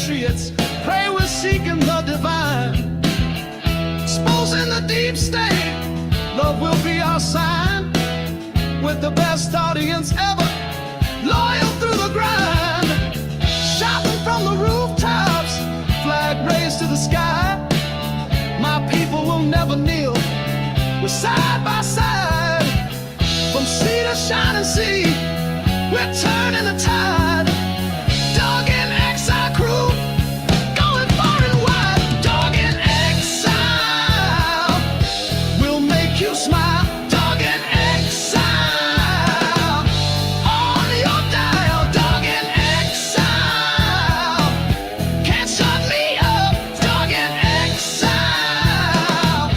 patriots pray we're seeking the divine. Exposing the deep state, love will be our sign. With the best audience ever, loyal through the grind. Shouting from the rooftops, flag raised to the sky. My people will never kneel, we're side by side. From sea to shining sea, we're turning the tide. Doug In Exile crew, going far and wide. Doug In Exile, we'll make you smile. Doug In Exile, on your dial. Doug In Exile, can't shut me up. Doug In Exile.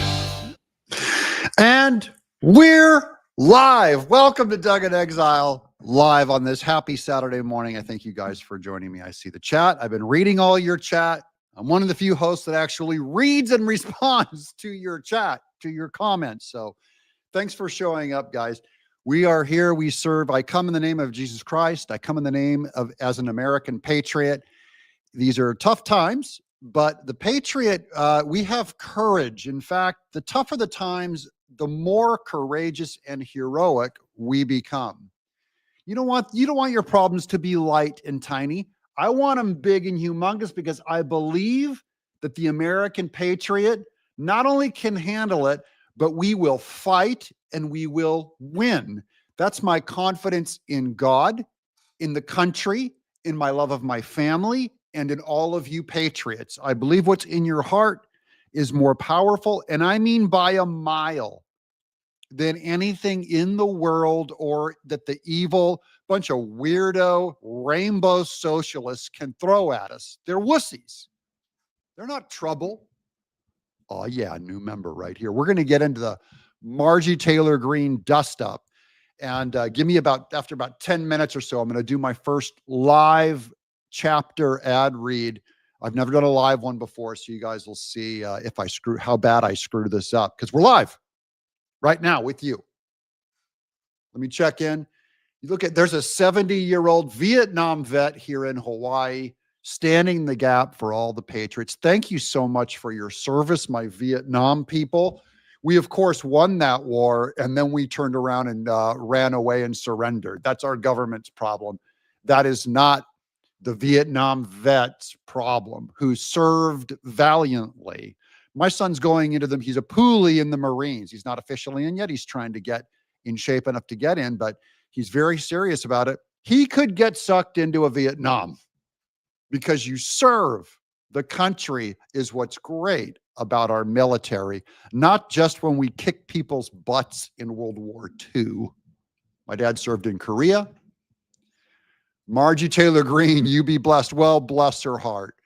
And we're live. Welcome to Doug In Exile, live on this happy Saturday morning. I thank you guys for joining me. I see the chat. I've been reading all your chat. I'm one of the few hosts that actually reads and responds to your chat, to your comments. So thanks for showing up, guys. We are here. We serve. I come in the name of Jesus Christ. I come in the name of as an American patriot. These are tough times, but the patriot, we have courage. In fact, the tougher the times, the more courageous and heroic we become. You don't want your problems to be light and tiny. I want them big and humongous, because I believe that the American patriot not only can handle it, but we will fight and we will win. That's my confidence in God, in the country, in my love of my family, and in all of you patriots. I believe what's in your heart is more powerful, and I mean by a mile, than anything in the world, or that the evil bunch of weirdo rainbow socialists can throw at us. They're wussies. They're not trouble. Oh yeah, new member right here. We're going to get into the Marjorie Taylor Greene dust up, and give me after about 10 minutes or so, I'm going to do my first live chapter ad read. I've never done a live one before, so you guys will see how bad I screw this up, because we're live right now with you. Let me check in. You look at, there's a 70-year-old Vietnam vet here in Hawaii standing the gap for all the patriots. Thank you so much for your service, my Vietnam people. We, of course, won that war, and then we turned around and ran away and surrendered. That's our government's problem. That is not the Vietnam vet's problem, who served valiantly. My son's going into them. He's a poolie in the Marines. He's not officially in yet. He's trying to get in shape enough to get in, but he's very serious about it. He could get sucked into a Vietnam, because you serve the country is what's great about our military, not just when we kick people's butts in World War II. My dad served in Korea. Marjorie Taylor Greene, you be blessed. Well, bless her heart.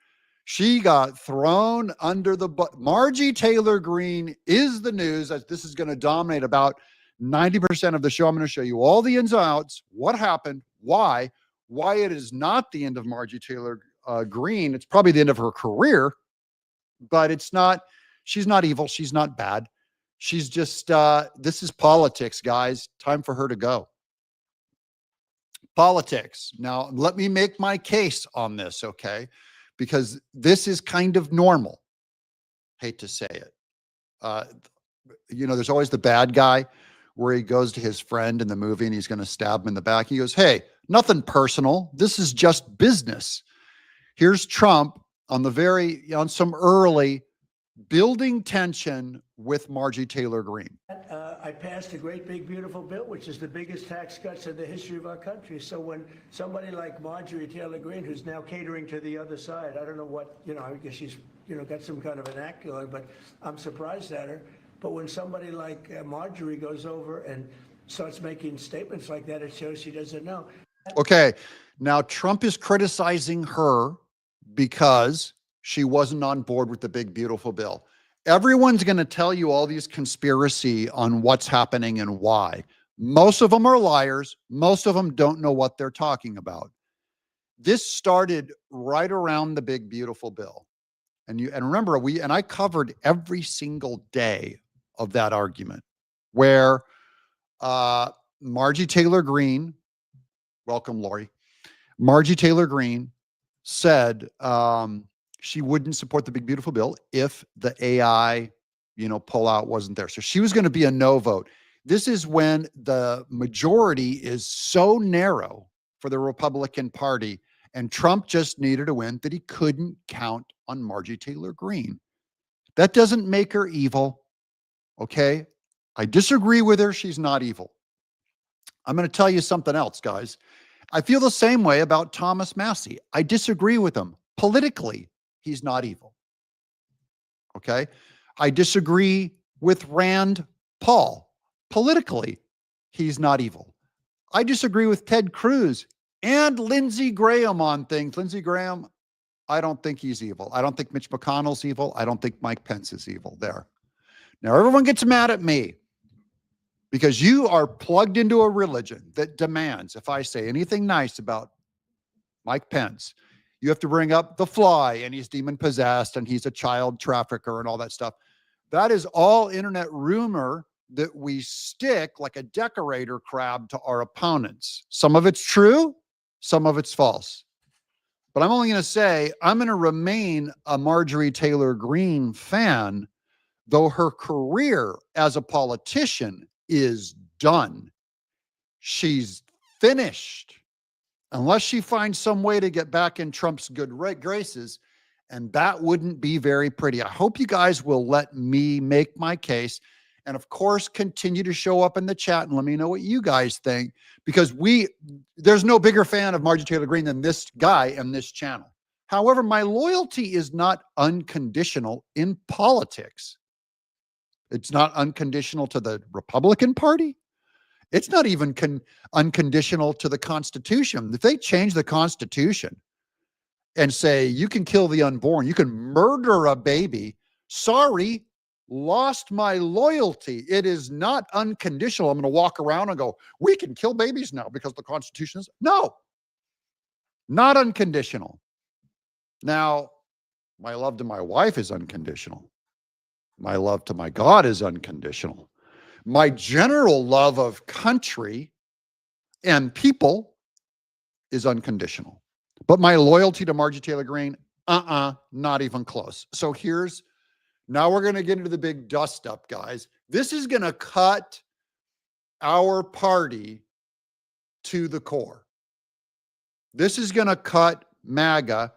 She got thrown under the bus. Marjorie Taylor Greene is the news. This is going to dominate about 90% of the show. I'm going to show you all the ins and outs, what happened, why it is not the end of Marjorie Taylor Greene. It's probably the end of her career, but it's not. She's not evil. She's not bad. She's just, this is politics, guys. Time for her to go. Politics. Now, let me make my case on this, okay? Because this is kind of normal. Hate to say it. There's always the bad guy where he goes to his friend in the movie and he's going to stab him in the back. He goes, hey, nothing personal. This is just business. Here's Trump on some early building tension with Marjorie Taylor Greene. I passed a great, big, beautiful bill, which is the biggest tax cuts in the history of our country. So when somebody like Marjorie Taylor Greene, who's now catering to the other side, I don't know what, I guess she's, got some kind of an act going, but I'm surprised at her. But when somebody like Marjorie goes over and starts making statements like that, it shows she doesn't know. Okay. Now Trump is criticizing her because she wasn't on board with the big, beautiful bill. Everyone's going to tell you all these conspiracy on what's happening and why. Most of them are liars. Most of them don't know what they're talking about. This started right around the big, beautiful bill. And remember, I covered every single day of that argument where Marjorie Taylor Greene, welcome, Lori, Marjorie Taylor Greene said she wouldn't support the big beautiful bill if the AI, pullout wasn't there. So she was going to be a no vote. This is when the majority is so narrow for the Republican Party, and Trump just needed a win that he couldn't count on Marjorie Taylor Greene. That doesn't make her evil, okay? I disagree with her. She's not evil. I'm going to tell you something else, guys. I feel the same way about Thomas Massie. I disagree with him. Politically, he's not evil. Okay? I disagree with Rand Paul. Politically, he's not evil. I disagree with Ted Cruz and Lindsey Graham on things. Lindsey Graham, I don't think he's evil. I don't think Mitch McConnell's evil. I don't think Mike Pence is evil there. Now, everyone gets mad at me because you are plugged into a religion that demands, if I say anything nice about Mike Pence, you have to bring up the fly and he's demon possessed and he's a child trafficker and all that stuff. That is all internet rumor that we stick like a decorator crab to our opponents. Some of it's true, some of it's false. But I'm only going to say I'm going to remain a Marjorie Taylor Greene fan, though her career as a politician is done. She's finished. Unless she finds some way to get back in Trump's good graces, and that wouldn't be very pretty. I hope you guys will let me make my case. And of course, continue to show up in the chat and let me know what you guys think, because there's no bigger fan of Marjorie Taylor Greene than this guy and this channel. However, my loyalty is not unconditional in politics. It's not unconditional to the Republican Party. It's not even unconditional to the Constitution. If they change the Constitution and say you can kill the unborn, you can murder a baby, sorry, lost my loyalty. It is not unconditional. I'm going to walk around and go, we can kill babies now because the Constitution is. No, not unconditional. Now, my love to my wife is unconditional. My love to my God is unconditional. My general love of country and people is unconditional. But my loyalty to Marjorie Taylor Greene, not even close. So now we're going to get into the big dust up, guys. This is going to cut our party to the core. This is going to cut MAGA.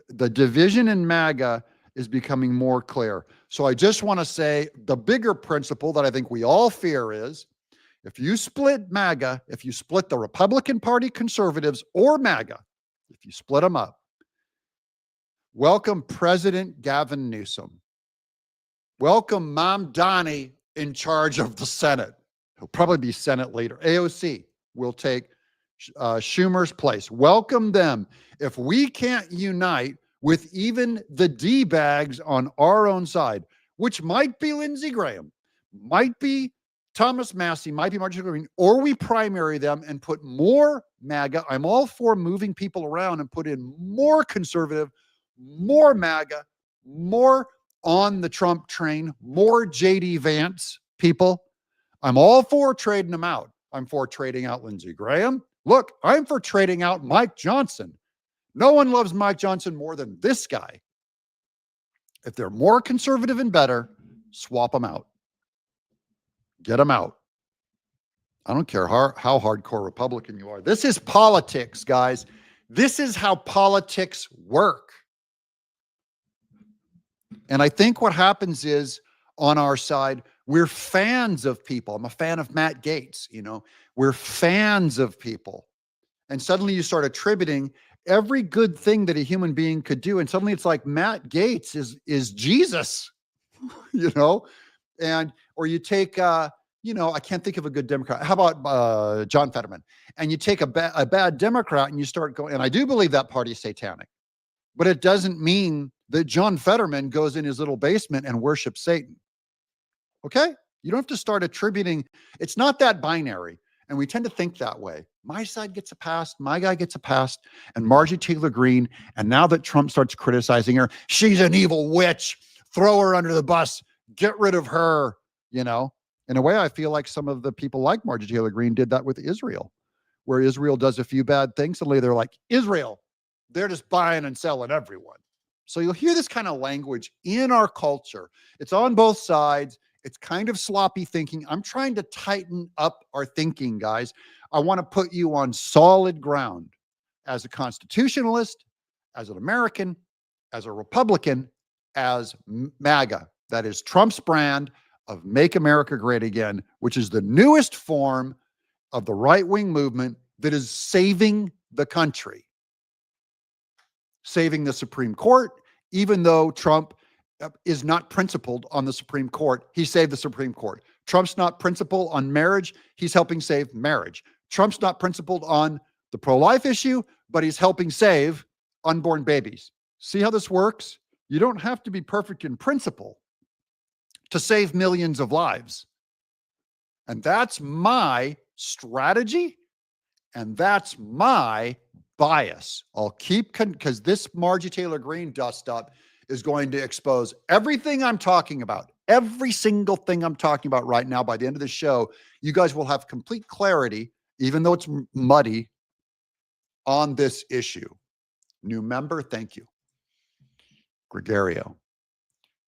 The division in MAGA is becoming more clear. So I just want to say the bigger principle that I think we all fear is if you split MAGA, if you split the Republican Party conservatives or MAGA, if you split them up, welcome President Gavin Newsom. Welcome Mom Donnie in charge of the Senate. He'll probably be Senate leader. AOC will take Schumer's place. Welcome them. If we can't unite with even the D-bags on our own side, which might be Lindsey Graham, might be Thomas Massie, might be Marjorie Taylor Greene, or we primary them and put more MAGA. I'm all for moving people around and put in more conservative, more MAGA, more on the Trump train, more JD Vance people. I'm all for trading them out. I'm for trading out Lindsey Graham. Look, I'm for trading out Mike Johnson. No one loves Mike Johnson more than this guy. If they're more conservative and better, swap them out. Get them out. I don't care how hardcore Republican you are. This is politics, guys. This is how politics work. And I think what happens is on our side, we're fans of people. I'm a fan of Matt Gaetz, we're fans of people. And suddenly you start attributing every good thing that a human being could do. And suddenly it's like Matt Gaetz is Jesus, or you take, I can't think of a good Democrat. How about John Fetterman? And you take a bad Democrat and you start going, and I do believe that party is satanic, but it doesn't mean that John Fetterman goes in his little basement and worships Satan. Okay? You don't have to start attributing. It's not that binary. And we tend to think that way. My side gets a pass, my guy gets a pass, and Marjorie Taylor Greene. And now that Trump starts criticizing her, she's an evil witch. Throw her under the bus. Get rid of her. In a way, I feel like some of the people like Marjorie Taylor Greene did that with Israel, where Israel does a few bad things. Suddenly they're like, Israel, They're just buying and selling everyone. So you'll hear this kind of language in our culture. It's on both sides. It's kind of sloppy thinking. I'm trying to tighten up our thinking, guys. I want to put you on solid ground as a constitutionalist, as an American, as a Republican, as MAGA. That is Trump's brand of Make America Great Again, which is the newest form of the right-wing movement that is saving the country, saving the Supreme Court. Even though Trump is not principled on the Supreme Court, he saved the Supreme Court. Trump's not principled on marriage, he's helping save marriage. Trump's not principled on the pro-life issue, but he's helping save unborn babies. See how this works? You don't have to be perfect in principle to save millions of lives. And that's my strategy, and that's my bias. I'll keep, because this Marjorie Taylor Greene dust up is going to expose everything I'm talking about, every single thing I'm talking about right now. By the end of the show, you guys will have complete clarity, even though it's muddy, on this issue. New member, thank you. Gregario.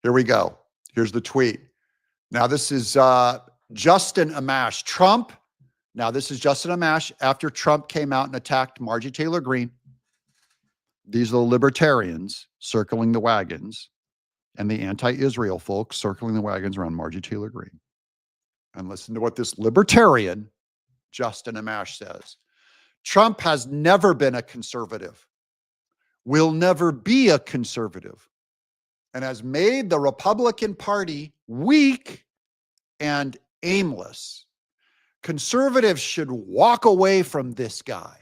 Here we go. Here's the tweet. Now this is Justin Amash. Trump. Now this is Justin Amash after Trump came out and attacked Marjorie Taylor Greene. These are the libertarians circling the wagons and the anti-Israel folks circling the wagons around Marjorie Taylor Greene. And listen to what this libertarian, Justin Amash, says. Trump has never been a conservative, will never be a conservative, and has made the Republican Party weak and aimless. Conservatives should walk away from this guy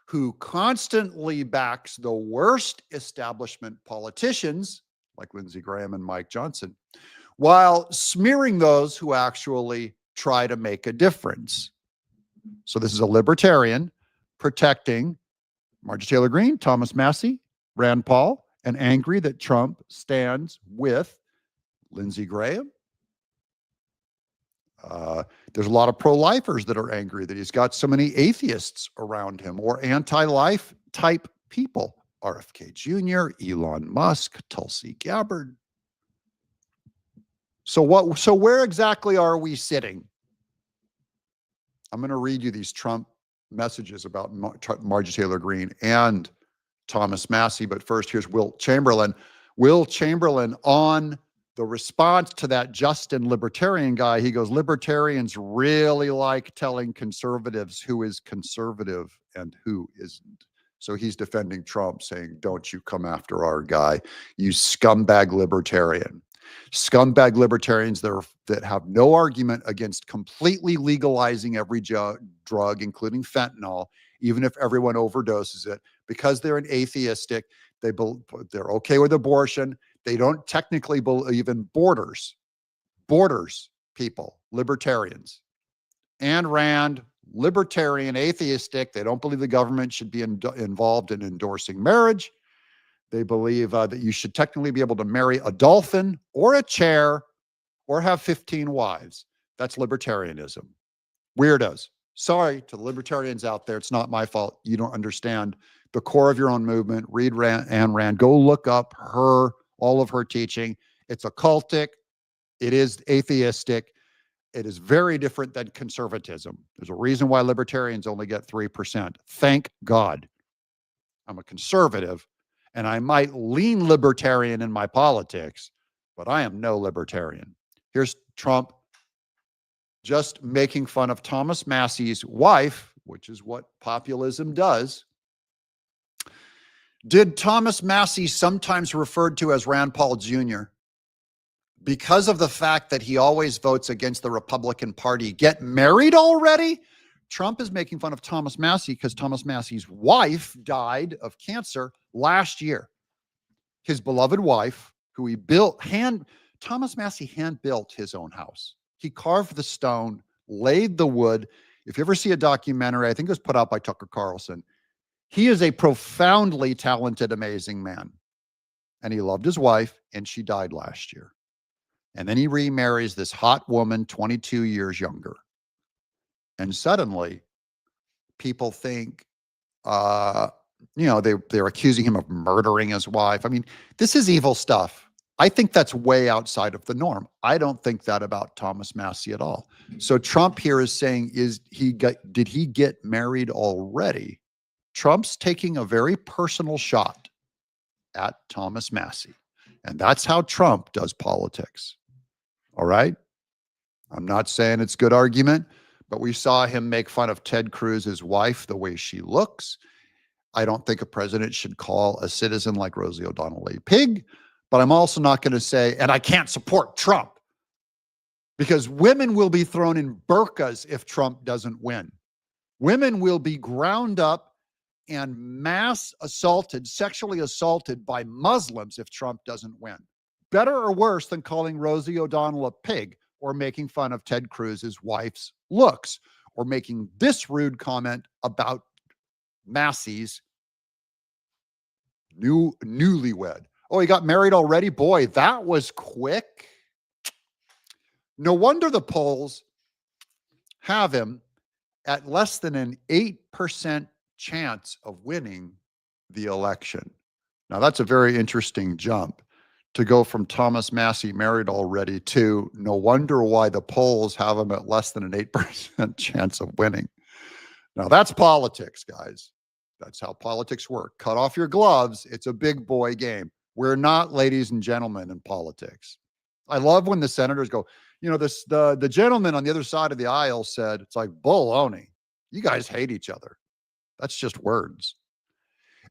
who constantly backs the worst establishment politicians like Lindsey Graham and Mike Johnson, while smearing those who actually try to make a difference. So this is a libertarian protecting Marjorie Taylor Greene, Thomas Massie, Rand Paul, and angry that Trump stands with Lindsey Graham. There's a lot of pro-lifers that are angry that he's got so many atheists around him or anti-life type people. RFK Jr., Elon Musk, Tulsi Gabbard. So where exactly are we sitting? I'm going to read you these Trump messages about Marjorie Taylor Greene and Thomas Massie, but first here's Will Chamberlain. Will Chamberlain on the response to that Justin libertarian guy. He goes, libertarians really like telling conservatives who is conservative and who isn't. So he's defending Trump, saying, don't you come after our guy, you scumbag libertarian. Scumbag libertarians that have no argument against completely legalizing every drug, including fentanyl, even if everyone overdoses it, because they're an atheistic, they're okay with abortion. They don't technically believe in borders, people, libertarians. Ayn Rand, libertarian, atheistic. They don't believe the government should be involved in endorsing marriage. They believe that you should technically be able to marry a dolphin or a chair or have 15 wives. That's libertarianism. Weirdos. Sorry to the libertarians out there. It's not my fault. You don't understand the core of your own movement. Read Ayn Rand. Go look up all of her teaching. It's occultic. It is atheistic. It is very different than conservatism. There's a reason why libertarians only get 3%. Thank God. I'm a conservative, and I might lean libertarian in my politics, but I am no libertarian. Here's Trump just making fun of Thomas Massie's wife, which is what populism does. Did Thomas Massie, sometimes referred to as Rand Paul Jr., because of the fact that he always votes against the Republican Party, get married already? Trump is making fun of Thomas Massie because Thomas Massie's wife died of cancer last year. His beloved wife, who he built, Thomas Massie hand-built his own house. He carved the stone, laid the wood. If you ever see a documentary, I think it was put out by Tucker Carlson, he is a profoundly talented, amazing man. And he loved his wife, and she died last year. And then he remarries this hot woman, 22 years younger. And suddenly, people think they're accusing him of murdering his wife. I mean, this is evil stuff. I think that's way outside of the norm. I don't think that about Thomas Massie at all. So Trump here is saying, did he get married already? Trump's taking a very personal shot at Thomas Massie. And that's how Trump does politics. All right? I'm not saying it's good argument, but we saw him make fun of Ted Cruz's wife, the way she looks. I don't think a president should call a citizen like Rosie O'Donnell a pig, but I'm also not going to say, and I can't support Trump, because women will be thrown in burqas if Trump doesn't win. Women will be ground up and mass assaulted, sexually assaulted by Muslims if Trump doesn't win. Better or worse than calling Rosie O'Donnell a pig, or making fun of Ted Cruz's wife's looks, or making this rude comment about Massie's newlywed. Oh, he got married already? Boy, that was quick. No wonder the polls have him at less than an 8% chance of winning the election. Now, that's a very interesting jump to go from Thomas Massie married already to no wonder why the polls have him at less than an 8% chance of winning. Now, that's politics, guys. That's how politics work. Cut off your gloves. It's a big boy game. We're not ladies and gentlemen in politics. I love when the senators go, the gentleman on the other side of the aisle said, it's like, baloney. You guys hate each other. That's just words.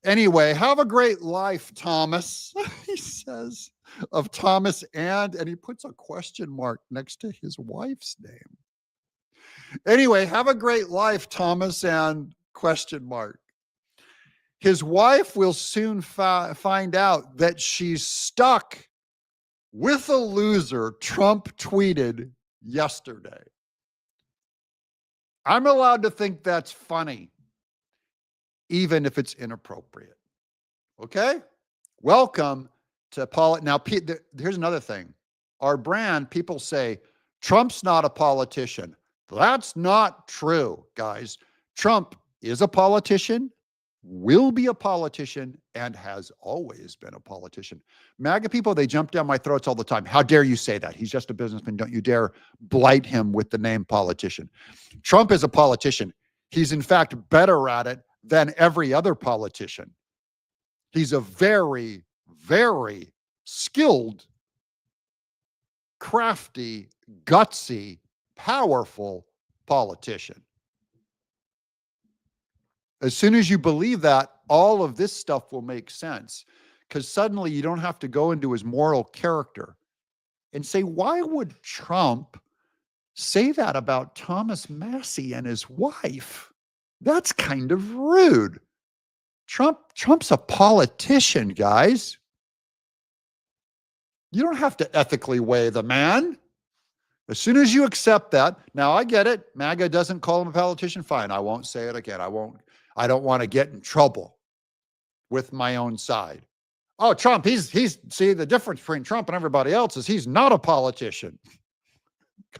Anyway, have a great life, Thomas, he says, of Thomas and he puts a question mark next to his wife's name. Anyway, have a great life, Thomas, and question mark. His wife will soon find out that she's stuck with a loser, Trump tweeted yesterday. I'm allowed to think that's funny, even if it's inappropriate. Okay? Welcome to Now, here's another thing. Our brand, people say, Trump's not a politician. That's not true, guys. Trump is a politician, will be a politician, and has always been a politician. MAGA people, they jump down my throats all the time. How dare you say that? He's just a businessman. Don't you dare blight him with the name politician. Trump is a politician. He's in fact better at it than every other politician. He's a very, very skilled, crafty, gutsy, powerful politician. As soon as you believe that, all of this stuff will make sense, because suddenly you don't have to go into his moral character and say, why would Trump say that about Thomas Massie and his wife? That's kind of rude. Trump's a politician, guys. You don't have to ethically weigh the man. As soon as you accept that, now I get it. MAGA doesn't call him a politician. Fine, I won't say it again. I don't want to get in trouble with my own side. Oh, Trump, see, the difference between Trump and everybody else is he's not a politician.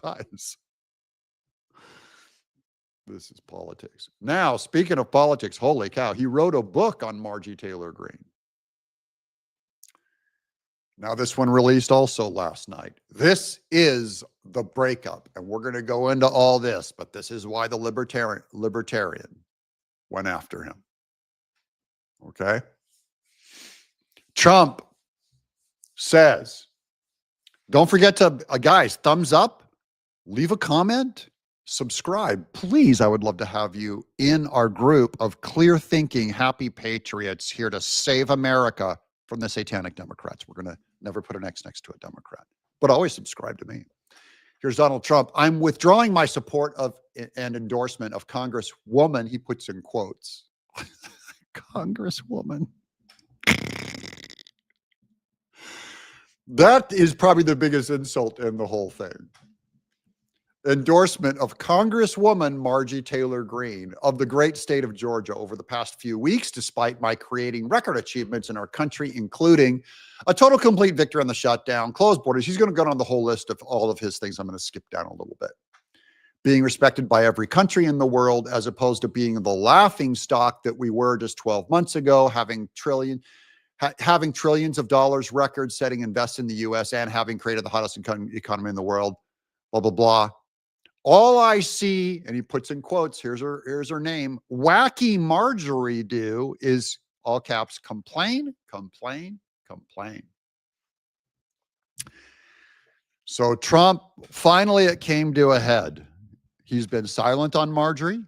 Guys, this is politics. Now, speaking of politics, holy cow, he wrote a book on Marjorie Taylor Greene. Now, this one released also last night. This is the breakup, and we're going to go into all this, but this is why the libertarian went after him. Okay? Trump says, don't forget to, guys, thumbs up, leave a comment, subscribe. Please, I would love to have you in our group of clear thinking, happy patriots here to save America from the satanic Democrats. We're going to never put an X next to a Democrat, but always subscribe to me. Here's Donald Trump. I'm withdrawing my support of and endorsement of Congresswoman, he puts in quotes. Congresswoman. That is probably the biggest insult in the whole thing. Endorsement of Congresswoman Marjorie Taylor Greene of the great state of Georgia over the past few weeks, despite my creating record achievements in our country, including a total complete victory on the shutdown, closed borders. He's going to go on the whole list of all of his things. I'm going to skip down a little bit. being respected by every country in the world, as opposed to being the laughing stock that we were just 12 months ago, having trillions of dollars, record-setting invest in the U.S. and having created the hottest economy in the world, blah, blah, blah. All I see, and he puts in quotes, here's her name, wacky Marjorie do is, all caps, complain, complain, complain. So Trump, finally it came to a head. He's been silent on Marjorie.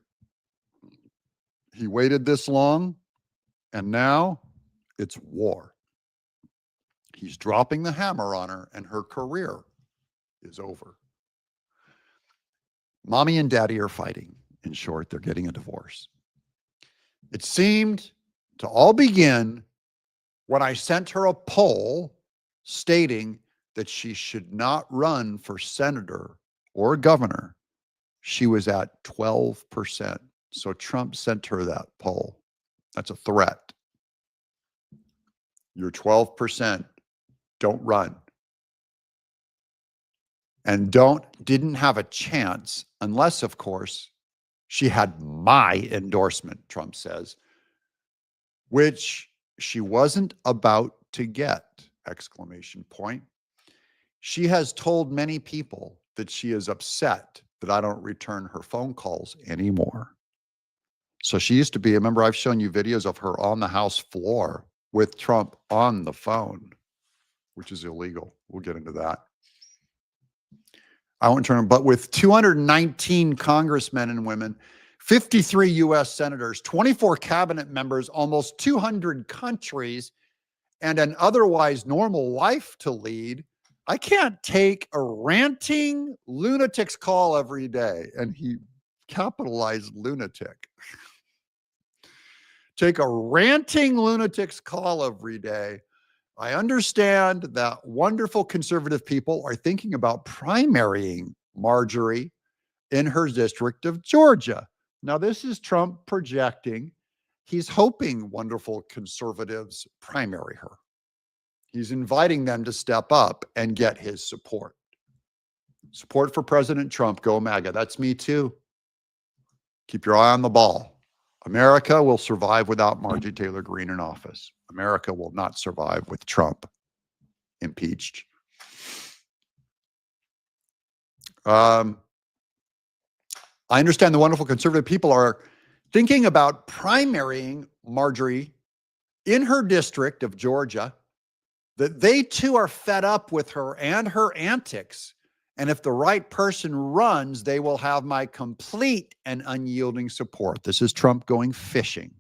He waited this long, and now it's war. He's dropping the hammer on her, and her career is over. Mommy and daddy are fighting. In short, they're getting a divorce. It seemed to all begin when I sent her a poll stating that she should not run for senator or governor. She was at 12%. So Trump sent her that poll. That's a threat. You're 12%. Don't run. And didn't have a chance unless, of course, she had my endorsement, Trump says, which she wasn't about to get, exclamation point. She has told many people that she is upset that I don't return her phone calls anymore. So she used to be, remember I've shown you videos of her on the House floor with Trump on the phone, which is illegal. We'll get into that. I won't turn them, but with 219 congressmen and women, 53 US senators, 24 cabinet members, almost 200 countries, and an otherwise normal life to lead, I can't take a ranting lunatic's call every day. And he capitalized lunatic. Take a ranting lunatic's call every day. I understand that wonderful conservative people are thinking about primarying Marjorie in her district of Georgia. Now, this is Trump projecting. He's hoping wonderful conservatives primary her. He's inviting them to step up and get his support. Support for President Trump. Go MAGA. That's me too. Keep your eye on the ball. America will survive without Marjorie Taylor Greene in office. America will not survive with Trump impeached. I understand the wonderful conservative people are thinking about primarying Marjorie in her district of Georgia, that they too are fed up with her and her antics. And if the right person runs, they will have my complete and unyielding support. This is Trump going fishing.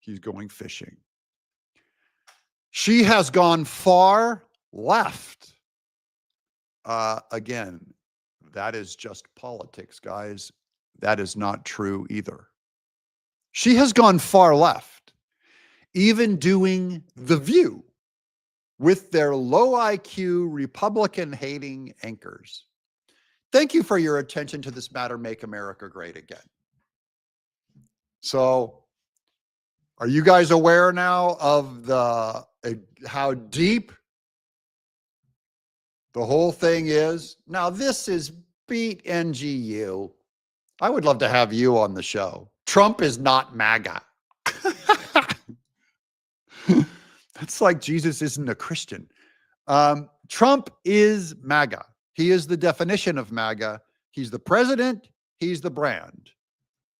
He's going fishing. She has gone far left. Again, that is just politics, guys. That is not true either. She has gone far left, even doing The View with their low IQ, Republican-hating anchors. Thank you for your attention to this matter. Make America great again. So, are you guys aware now of how deep the whole thing is? Now, this is beat NGU. I would love to have you on the show. Trump is not MAGA. That's like Jesus isn't a Christian. Trump is MAGA. He is the definition of MAGA. He's the president. He's the brand.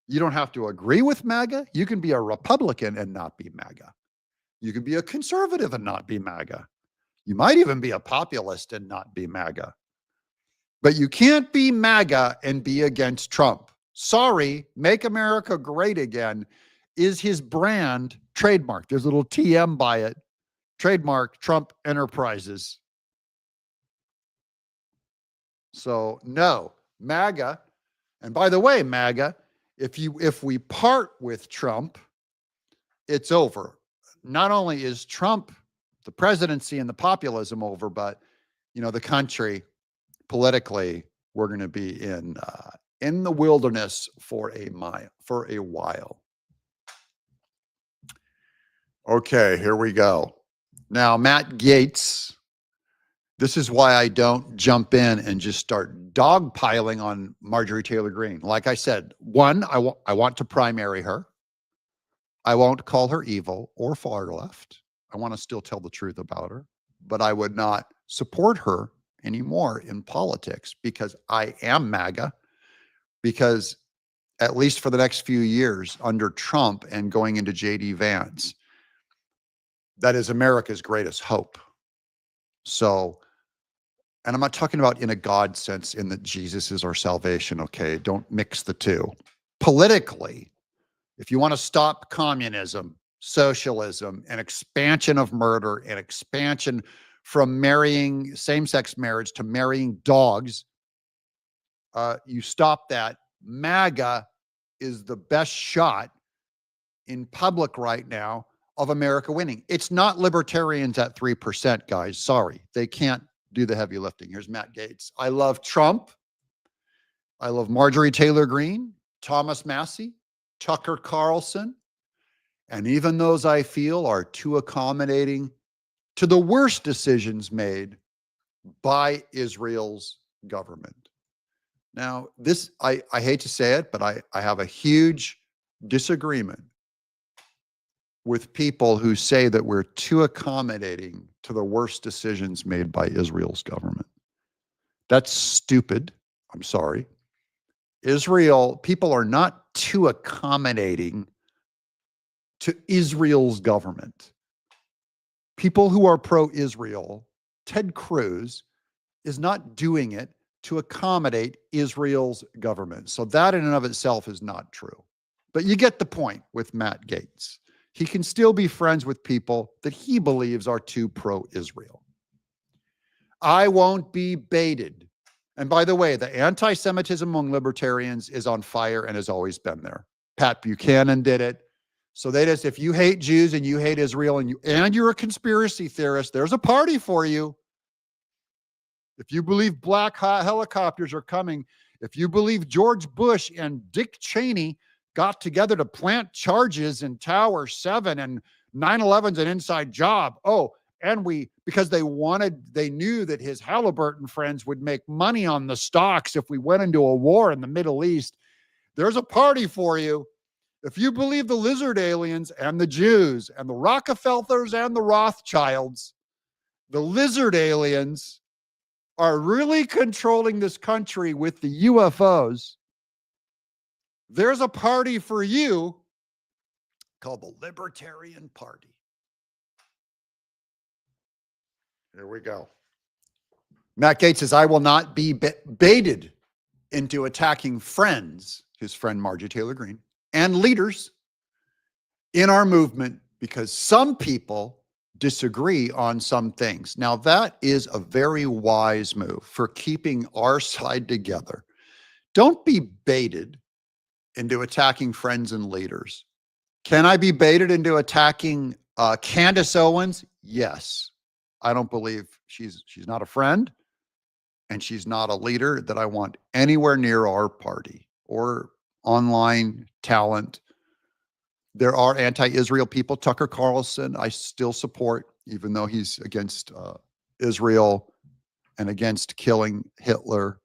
You don't have to agree with MAGA. You can be a Republican and not be MAGA. You can be a conservative and not be MAGA. You might even be a populist and not be MAGA. But you can't be MAGA and be against Trump. Sorry, Make America Great Again is his brand trademark. There's a little TM by it. Trademark Trump Enterprises. So no, MAGA. And by the way, MAGA, if we part with Trump, it's over. Not only is Trump, the presidency and the populism over, but the country politically, we're going to be in the wilderness for a while. Okay, here we go. Now, Matt Gaetz, This is why I don't jump in and just start dogpiling on Marjorie Taylor Greene. Like I said, one, I want to primary her. I won't call her evil or far left. I want to still tell the truth about her, but I would not support her anymore in politics because I am MAGA, because at least for the next few years under Trump and going into JD Vance, that is America's greatest hope. So, and I'm not talking about in a God sense, in that Jesus is our salvation, okay? Don't mix the two. Politically, if you want to stop communism, socialism, and expansion of murder, and expansion from marrying same-sex marriage to marrying dogs, you stop that. MAGA is the best shot in public right now of America winning. It's not libertarians at 3%, guys. Sorry, they can't do the heavy lifting. Here's Matt Gaetz. I love Trump. I love Marjorie Taylor Greene, Thomas Massey, Tucker Carlson, and even those I feel are too accommodating to the worst decisions made by Israel's government. Now, this, I hate to say it, but I have a huge disagreement with people who say that we're too accommodating to the worst decisions made by Israel's government. That's stupid. I'm sorry. Israel, people are not too accommodating to Israel's government. People who are pro-Israel, Ted Cruz is not doing it to accommodate Israel's government. So that in and of itself is not true. But you get the point with Matt Gaetz. He can still be friends with people that he believes are too pro-Israel. I won't be baited. And by the way, the anti-Semitism among libertarians is on fire and has always been there. Pat Buchanan did it. So they just, if you hate Jews and you hate Israel and you're a conspiracy theorist, there's a party for you. If you believe black helicopters are coming, if you believe George Bush and Dick Cheney got together to plant charges in Tower 7 and 9/11's an inside job. Oh, and because they knew that his Halliburton friends would make money on the stocks if we went into a war in the Middle East. There's a party for you. If you believe the lizard aliens and the Jews and the Rockefellers and the Rothschilds, the lizard aliens are really controlling this country with the UFOs, there's a party for you called the Libertarian Party. Here we go. Matt Gaetz says, I will not be baited into attacking friends, his friend Marjorie Taylor Greene, and leaders in our movement because some people disagree on some things. Now, that is a very wise move for keeping our side together. Don't be baited into attacking friends and leaders. Can I be baited into attacking Candace Owens? Yes. I don't believe she's not a friend and she's not a leader that I want anywhere near our party or online talent. There are anti-Israel people. Tucker Carlson, I still support, even though he's against Israel and against killing Hitler.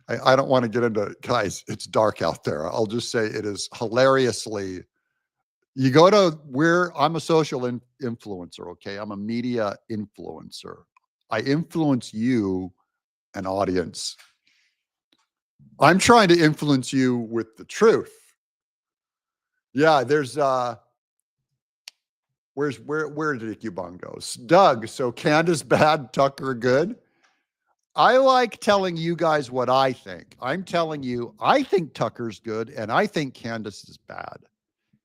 I don't want to get into, guys, it's dark out there. I'll just say it is hilariously, you go to where I'm a social influencer, okay? I'm a media influencer. I influence you, an audience. I'm trying to influence you with the truth. Yeah, there's, where did Cubon go? Doug, so Candace bad, Tucker good? I like telling you guys what I think. I'm telling you, I think Tucker's good and I think Candace is bad.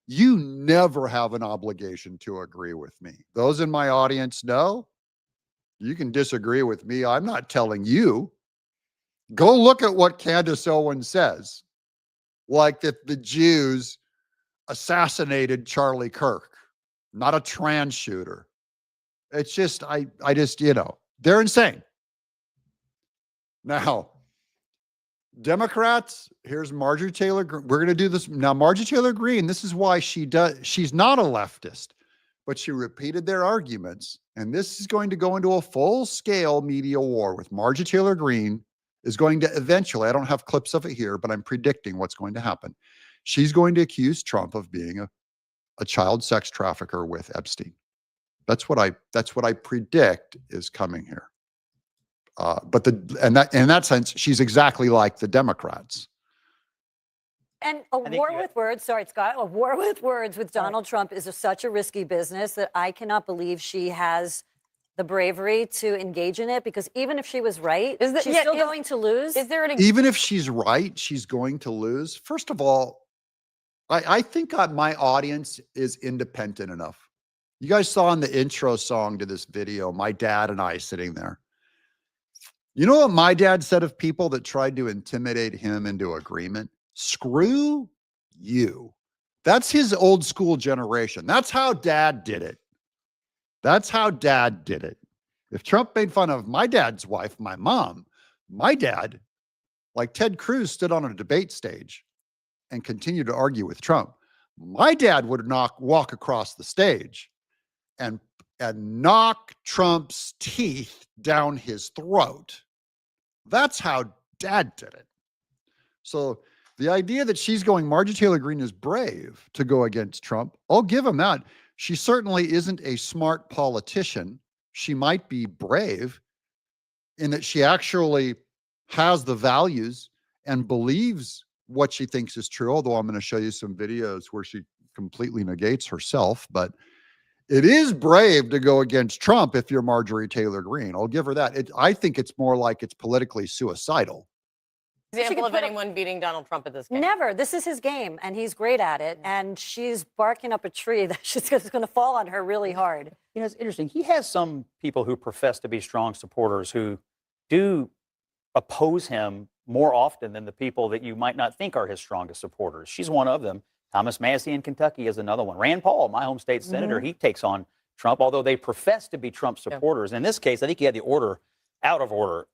You never have an obligation to agree with me. Those in my audience know. You can disagree with me. I'm not telling you. Go look at what Candace Owens says. Like that the Jews assassinated Charlie Kirk, not a trans shooter. It's just, I just, they're insane. Now, Democrats, here's Marjorie Taylor. We're going to do this. Now, Marjorie Taylor Greene, this is why she's not a leftist. but she repeated their arguments. And this is going to go into a full-scale media war with Marjorie Taylor Greene is going to eventually, I don't have clips of it here, but I'm predicting what's going to happen. She's going to accuse Trump of being a child sex trafficker with Epstein. That's what I predict is coming here. But in that sense, she's exactly like the Democrats. And a war with words, sorry, Scott, a war with words with Donald Trump is such a risky business that I cannot believe she has the bravery to engage in it, because even if she was right, she's still going to lose. Is there Even if she's right, she's going to lose. First of all, I think my audience is independent enough. You guys saw in the intro song to this video, my dad and I sitting there. You know what my dad said of people that tried to intimidate him into agreement? Screw you. That's his old school generation. That's how dad did it. That's how dad did it. If Trump made fun of my dad's wife, my mom, my dad, like Ted Cruz stood on a debate stage and continued to argue with Trump, my dad would walk across the stage and knock Trump's teeth down his throat. That's how dad did it. So the idea that she's going, Marjorie Taylor Greene is brave to go against Trump, I'll give him that. She certainly isn't a smart politician. She might be brave in that she actually has the values and believes what she thinks is true, although I'm going to show you some videos where she completely negates herself. But it is brave to go against Trump if you're Marjorie Taylor Greene. I'll give her that. I think it's more like it's politically suicidal. Example of anyone beating Donald Trump at this game? Never. This is his game, and he's great at it. And she's barking up a tree that she's going to fall on her really hard. You know, it's interesting. He has some people who profess to be strong supporters who do oppose him more often than the people that you might not think are his strongest supporters. She's one of them. Thomas Massey in Kentucky is another one. Rand Paul, my home state senator, he takes on Trump, although they profess to be Trump supporters. In this case, I think he had the order out of order.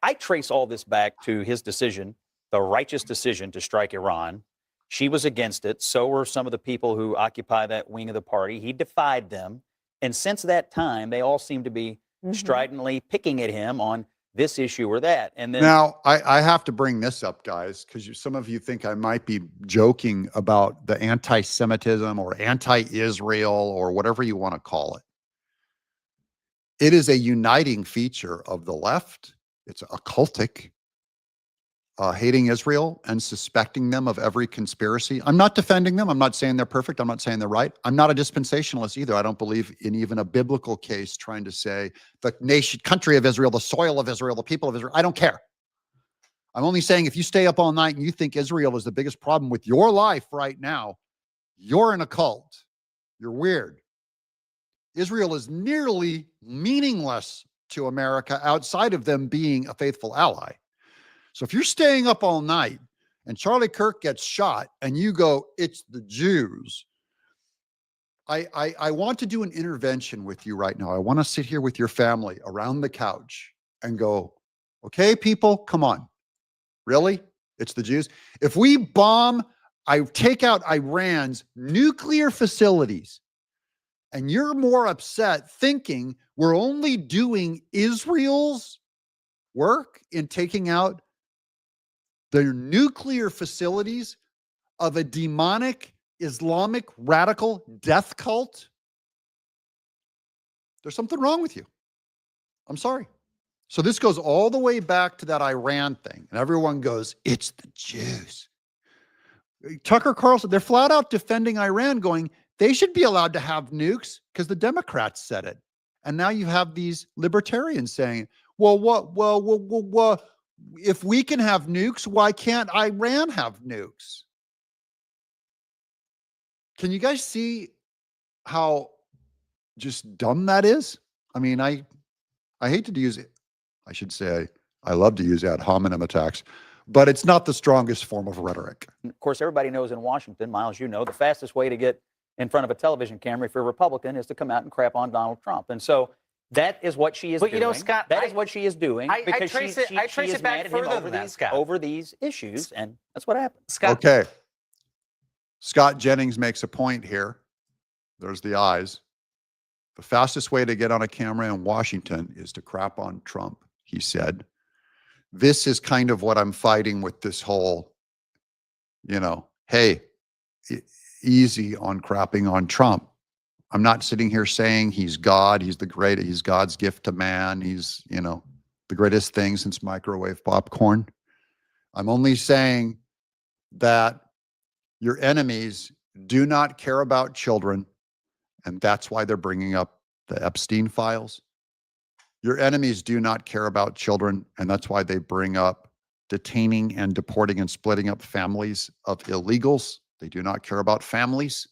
I trace all this back to his decision, the righteous decision to strike Iran. She was against it. So were some of the people who occupy that wing of the party. He defied them. And since that time, they all seem to be stridently picking at him on this issue or that. And then now I have to bring this up, guys, because some of you think I might be joking about the anti-Semitism or anti-Israel or whatever you want to call it. It is a uniting feature of the left. It's occultic, hating Israel and suspecting them of every conspiracy. I'm not defending them. I'm not saying they're perfect. I'm not saying they're right. I'm not a dispensationalist either. I don't believe in even a biblical case trying to say the nation, country of Israel, the soil of Israel, the people of Israel. I don't care. I'm only saying if you stay up all night and you think Israel is the biggest problem with your life right now, you're in a cult. You're weird. Israel is nearly meaningless to America outside of them being a faithful ally. So if you're staying up all night and Charlie Kirk gets shot and you go, it's the Jews, I want to do an intervention with you right now. I want to sit here with your family around the couch and go, okay, people, come on. Really? It's the Jews? If we bomb, I take out Iran's nuclear facilities, and you're more upset thinking we're only doing Israel's work in taking out the nuclear facilities of a demonic Islamic radical death cult, there's something wrong with you. I'm sorry. So this goes all the way back to that Iran thing. And everyone goes, it's the Jews. Tucker Carlson, they're flat out defending Iran, going, they should be allowed to have nukes because the Democrats said it. And now you have these libertarians saying, well, if we can have nukes, why can't Iran have nukes? Can you guys see how just dumb that is? I mean, I hate to use it. I should say I love to use ad hominem attacks, but it's not the strongest form of rhetoric. of course, everybody knows in Washington, Miles, you know, the fastest way to get in front of a television camera if you're a Republican is to come out and crap on Donald Trump. And so that is what she is doing. But you know, Scott, that is what she is doing because I trace it back further than that, Scott. Over these issues, and that's what happened. Scott. Okay. Scott Jennings makes a point here. There's the eyes. The fastest way to get on a camera in Washington is to crap on Trump, he said. This is kind of what I'm fighting with this whole, hey, easy on crapping on Trump. I'm not sitting here saying he's God, he's God's gift to man, he's, the greatest thing since microwave popcorn. I'm only saying that your enemies do not care about children, and that's why they're bringing up the Epstein files. Your enemies do not care about children, and that's why they bring up detaining and deporting and splitting up families of illegals. They do not care about families.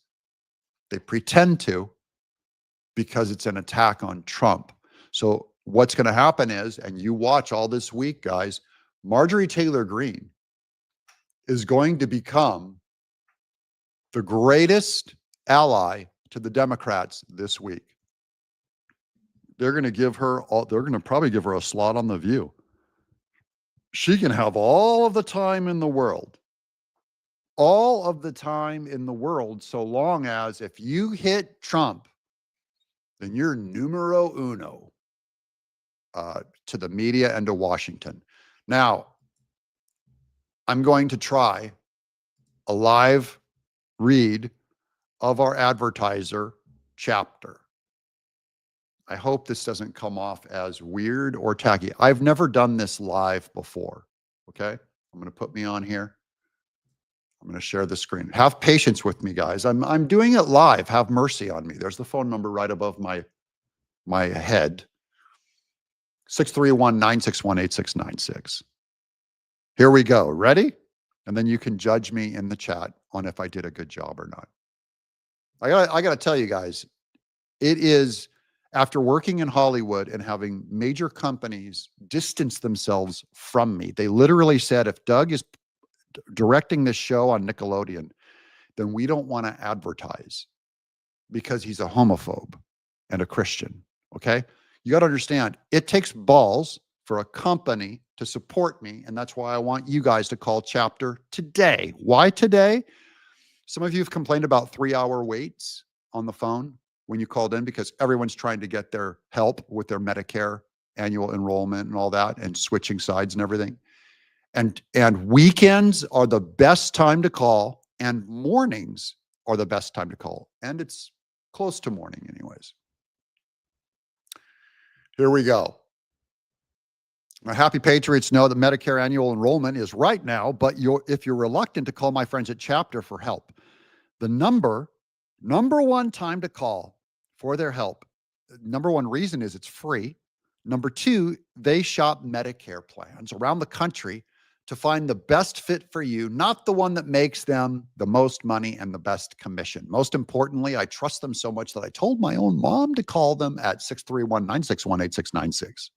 They pretend to, because it's an attack on Trump. So what's going to happen is, and you watch all this week, guys, Marjorie Taylor Greene is going to become the greatest ally to the Democrats this week. They're going to probably give her a slot on The View. She can have all of the time in the world. All of the time in the world, so long as if you hit Trump, then you're numero uno to the media and to Washington. Now, I'm going to try a live read of our advertiser chapter. I hope this doesn't come off as weird or tacky. I've never done this live before, okay? I'm going to put me on here. I'm going to share the screen. Have patience with me, guys. I'm doing it live. Have mercy on me. There's the phone number right above my head. 631-961-8696. Here we go. Ready? And then you can judge me in the chat on if I did a good job or not. I got to tell you guys, it is, after working in Hollywood and having major companies distance themselves from me, they literally said, if Doug is directing this show on Nickelodeon, then we don't want to advertise because he's a homophobe and a Christian, okay? You got to understand, it takes balls for a company to support me, and that's why I want you guys to call Chapter today. Why today? Some of you have complained about 3-hour waits on the phone when you called in because everyone's trying to get their help with their Medicare annual enrollment and all that and switching sides and everything. And weekends are the best time to call, and mornings are the best time to call. And it's close to morning anyways. Here we go. My happy patriots know that Medicare annual enrollment is right now, but if you're reluctant to call my friends at Chapter for help, the number one time to call for their help, number one reason is it's free. Number two, they shop Medicare plans around the country to find the best fit for you, not the one that makes them the most money and the best commission. Most importantly, I trust them so much that I told my own mom to call them at 631-961-8696.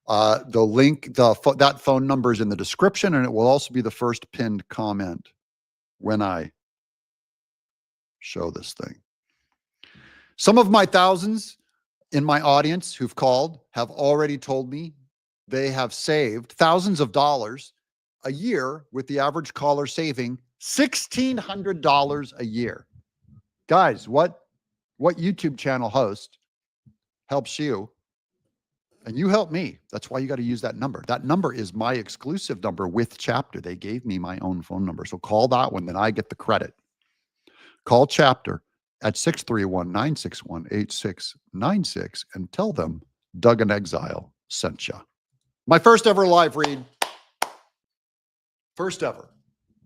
The link, that phone number is in the description, and it will also be the first pinned comment when I show this thing. Some of my thousands in my audience who've called have already told me they have saved thousands of dollars a year, with the average caller saving $1,600 a year. Guys, what YouTube channel host helps you? And you help me. That's why you got to use that number. That number is my exclusive number with Chapter. They gave me my own phone number. So call that one, then I get the credit. Call Chapter at 631-961-8696 and tell them Doug In Exile sent you. My first ever live read. First ever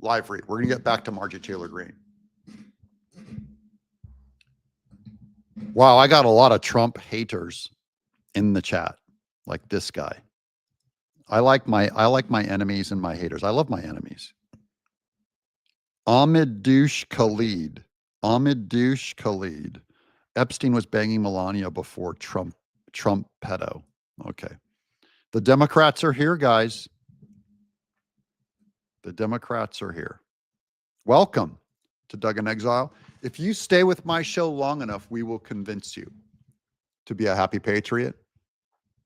live read. We're going to get back to Marjorie Taylor Greene. Wow, I got a lot of Trump haters in the chat, like this guy. I like my enemies and my haters. I love my enemies. Ahmed Khalid. Epstein was banging Melania before Trump pedo. Okay. The Democrats are here, guys. The Democrats are here. Welcome to Doug In Exile. If you stay with my show long enough, we will convince you to be a happy patriot.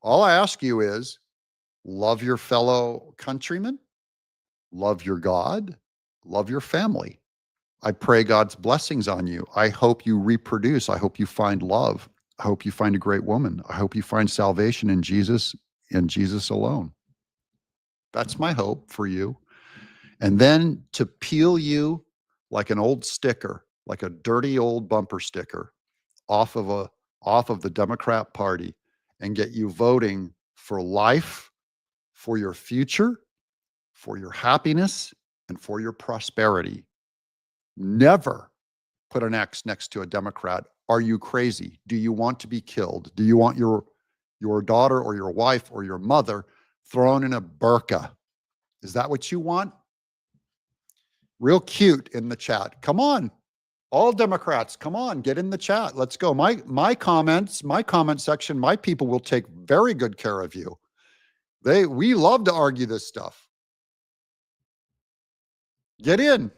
All I ask you is love your fellow countrymen, love your God, love your family. I pray God's blessings on you. I hope you reproduce. I hope you find love. I hope you find a great woman. I hope you find salvation in Jesus alone. That's my hope for you. And then to peel you like an old sticker, like a dirty old bumper sticker off of the Democrat Party and get you voting for life, for your future, for your happiness, and for your prosperity. Never put an X next to a Democrat. Are you crazy? Do you want to be killed? Do you want your daughter or your wife or your mother thrown in a burqa? Is that what you want? Real cute in the chat. Come on. All Democrats, come on, get in the chat. Let's go. My comments, my comment section, my people will take very good care of you. We love to argue this stuff. Get in.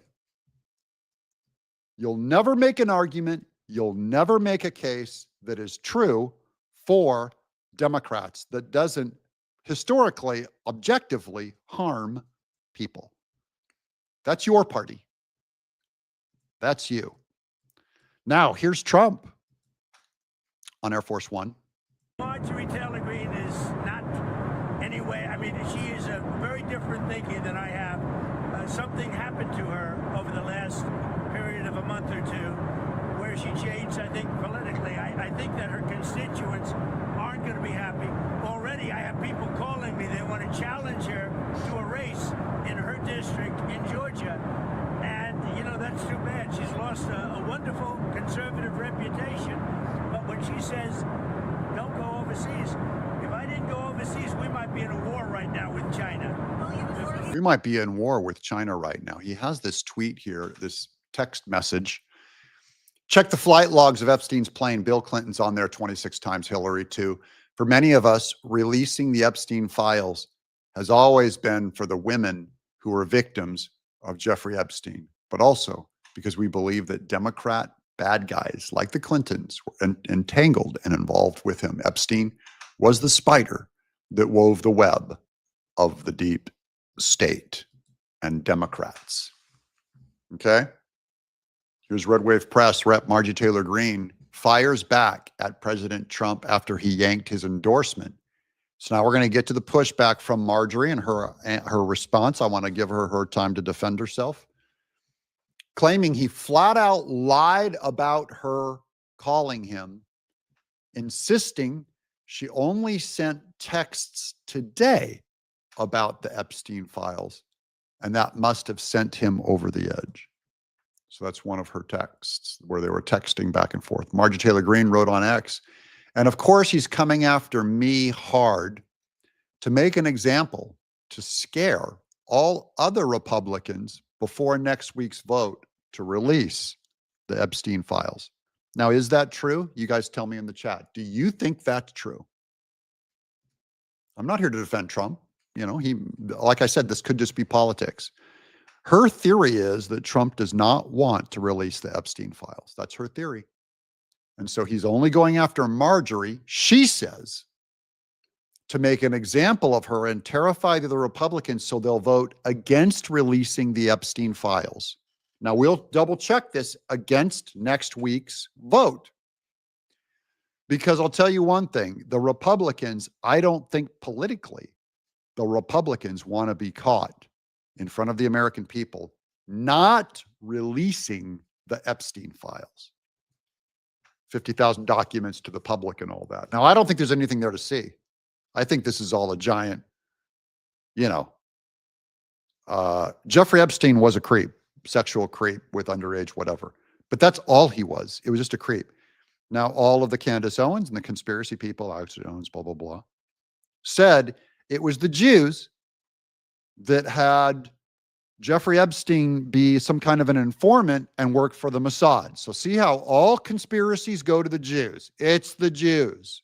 You'll never make an argument. You'll never make a case that is true for Democrats that doesn't historically, objectively harm people. That's your party. That's you. Now, here's Trump on Air Force One. Marjorie Taylor Greene is not anyway, I mean, she is a very different thinking than I have. Something happened to her over the last period of a month or two where she changed, I think, politically. I think that her constituents aren't going to be happy. Already, I have people calling me. They want to challenge her to a race in her district in Georgia. And, you know, that's too bad. She's lost a wonderful conservative reputation. But when she says, don't go overseas, if I didn't go overseas, we might be in a war right now with China. We might be in war with China right now. He has this tweet here, this text message. Check the flight logs of Epstein's plane. Bill Clinton's on there 26 times, Hillary too. For many of us, releasing the Epstein files has always been for the women who were victims of Jeffrey Epstein, but also because we believe that Democrat bad guys like the Clintons were entangled and involved with him. Epstein was the spider that wove the web of the deep state and Democrats. Okay? Here's Red Wave Press. Rep. Marjorie Taylor Greene fires back at President Trump after he yanked his endorsement. So now we're going to get to the pushback from Marjorie and her response. I want to give her time to defend herself. Claiming he flat out lied about her calling him, insisting she only sent texts today about the Epstein files, and that must have sent him over the edge. So that's one of her texts where they were texting back and forth. Marjorie Taylor Greene wrote on X, and of course he's coming after me hard to make an example, to scare all other Republicans before next week's vote to release the Epstein files. Now, is that true? You guys tell me in the chat. Do you think that's true? I'm not here to defend Trump. You know, like I said, this could just be politics. Her theory is that Trump does not want to release the Epstein files. That's her theory. And so he's only going after Marjorie, she says, to make an example of her and terrify the Republicans so they'll vote against releasing the Epstein files. Now, we'll double check this against next week's vote. Because I'll tell you one thing, the Republicans, I don't think politically, the Republicans want to be caught in front of the American people not releasing the Epstein files. 50,000 documents to the public and all that. Now, I don't think there's anything there to see. I think this is all a giant, you know, Jeffrey Epstein was a creep, sexual creep with underage, whatever. But that's all he was. It was just a creep. Now, all of the Candace Owens and the conspiracy people, Alex Jones, blah, blah, blah, said it was the Jews that had Jeffrey Epstein be some kind of an informant and work for the Mossad. So see how all conspiracies go to the Jews. It's the Jews.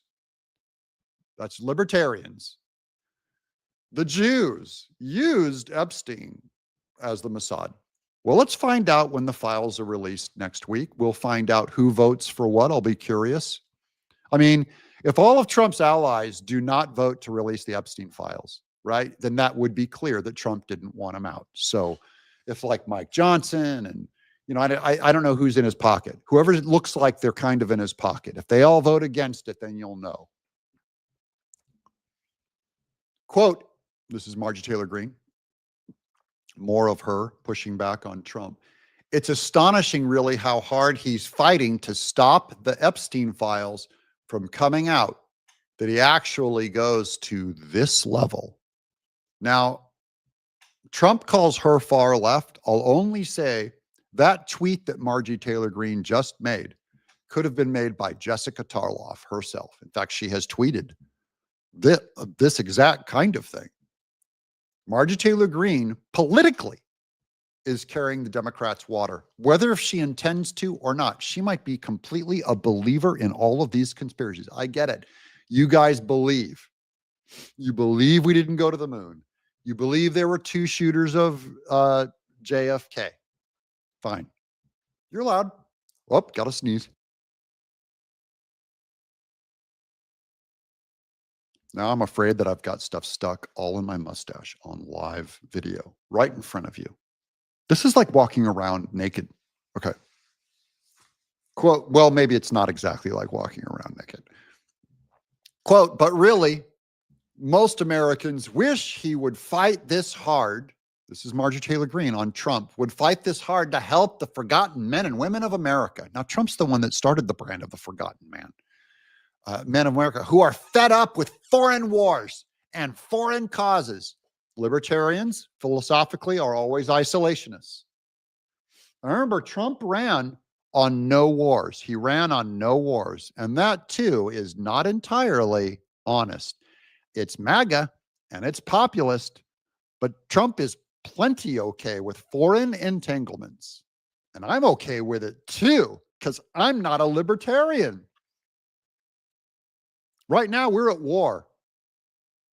That's libertarians. The Jews used Epstein as the Mossad. Well, let's find out when the files are released next week. We'll find out who votes for what. I'll be curious. I mean, if all of Trump's allies do not vote to release the Epstein files, right, then that would be clear that Trump didn't want them out. So if like Mike Johnson and, You know, I don't know who's in his pocket. Whoever looks like they're kind of in his pocket. If they all vote against it, then you'll know. Quote, this is Marjorie Taylor Greene. More of her pushing back on Trump. It's astonishing, really, how hard he's fighting to stop the Epstein files from coming out, that he actually goes to this level. Now, Trump calls her far left. I'll only say that tweet that Marjorie Taylor Greene just made could have been made by Jessica Tarloff herself. In fact, she has tweeted this exact kind of thing. Marjorie Taylor Greene politically is carrying the Democrats' water, whether if she intends to or not. She might be completely a believer in all of these conspiracies. I get it. You guys believe. You believe we didn't go to the moon. You believe there were 2 shooters of JFK. Fine. You're allowed. Oh, gotta sneeze. Now I'm afraid that I've got stuff stuck all in my mustache on live video right in front of you. This is like walking around naked. Okay. Quote, well, maybe it's not exactly like walking around naked. Quote, but really, most Americans wish he would fight this hard. This is Marjorie Taylor Greene on Trump, would fight this hard to help the forgotten men and women of America. Now, Trump's the one that started the brand of the forgotten man. Men of America who are fed up with foreign wars and foreign causes. Libertarians, philosophically, are always isolationists. I remember Trump ran on no wars. He ran on no wars. And that, too, is not entirely honest. It's MAGA and it's populist, but Trump is plenty okay with foreign entanglements. And I'm okay with it, too, because I'm not a libertarian. Right now, we're at war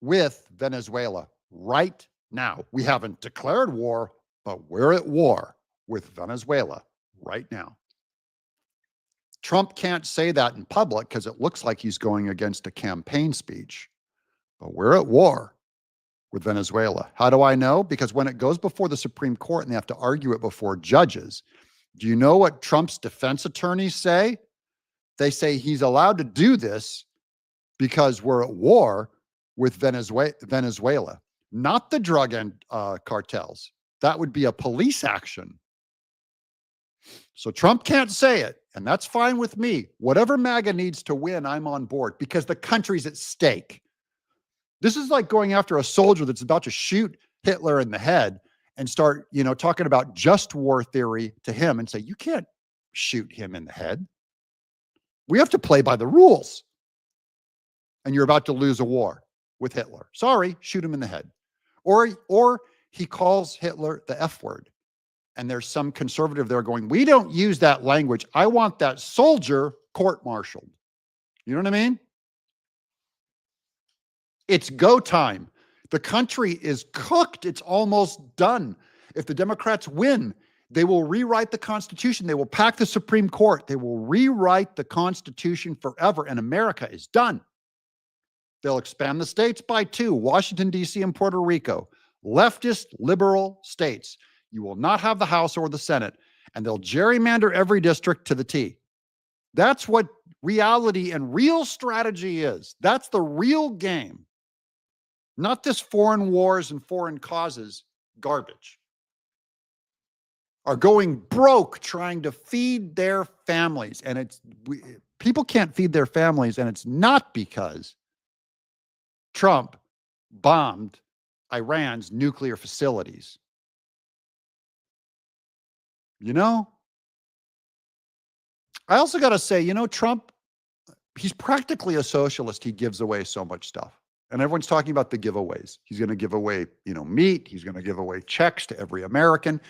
with Venezuela. Right now. We haven't declared war, but we're at war with Venezuela right now. Trump can't say that in public because it looks like he's going against a campaign speech. But we're at war with Venezuela. How do I know? Because when it goes before the Supreme Court and they have to argue it before judges, do you know what Trump's defense attorneys say? They say he's allowed to do this because we're at war with Venezuela, not the drug and cartels. That would be a police action. So Trump can't say it, and that's fine with me. Whatever MAGA needs to win, I'm on board because the country's at stake. This is like going after a soldier that's about to shoot Hitler in the head and start, talking about just war theory to him and say, you can't shoot him in the head. We have to play by the rules. And you're about to lose a war with Hitler. Sorry, shoot him in the head. Or he calls Hitler the F word. And there's some conservative there going, we don't use that language. I want that soldier court-martialed. You know what I mean? It's go time. The country is cooked. It's almost done. If the Democrats win, they will rewrite the Constitution. They will pack the Supreme Court. They will rewrite the Constitution forever, and America is done. They'll expand the states by 2, Washington, D.C. and Puerto Rico. Leftist, liberal states. You will not have the House or the Senate, and they'll gerrymander every district to the T. That's what reality and real strategy is. That's the real game. Not this foreign wars and foreign causes garbage. Are going broke trying to feed their families. And people can't feed their families, and it's not because Trump bombed Iran's nuclear facilities. I also got to say, Trump, he's practically a socialist. He gives away so much stuff. And everyone's talking about the giveaways. He's going to give away, meat. He's going to give away checks to every American.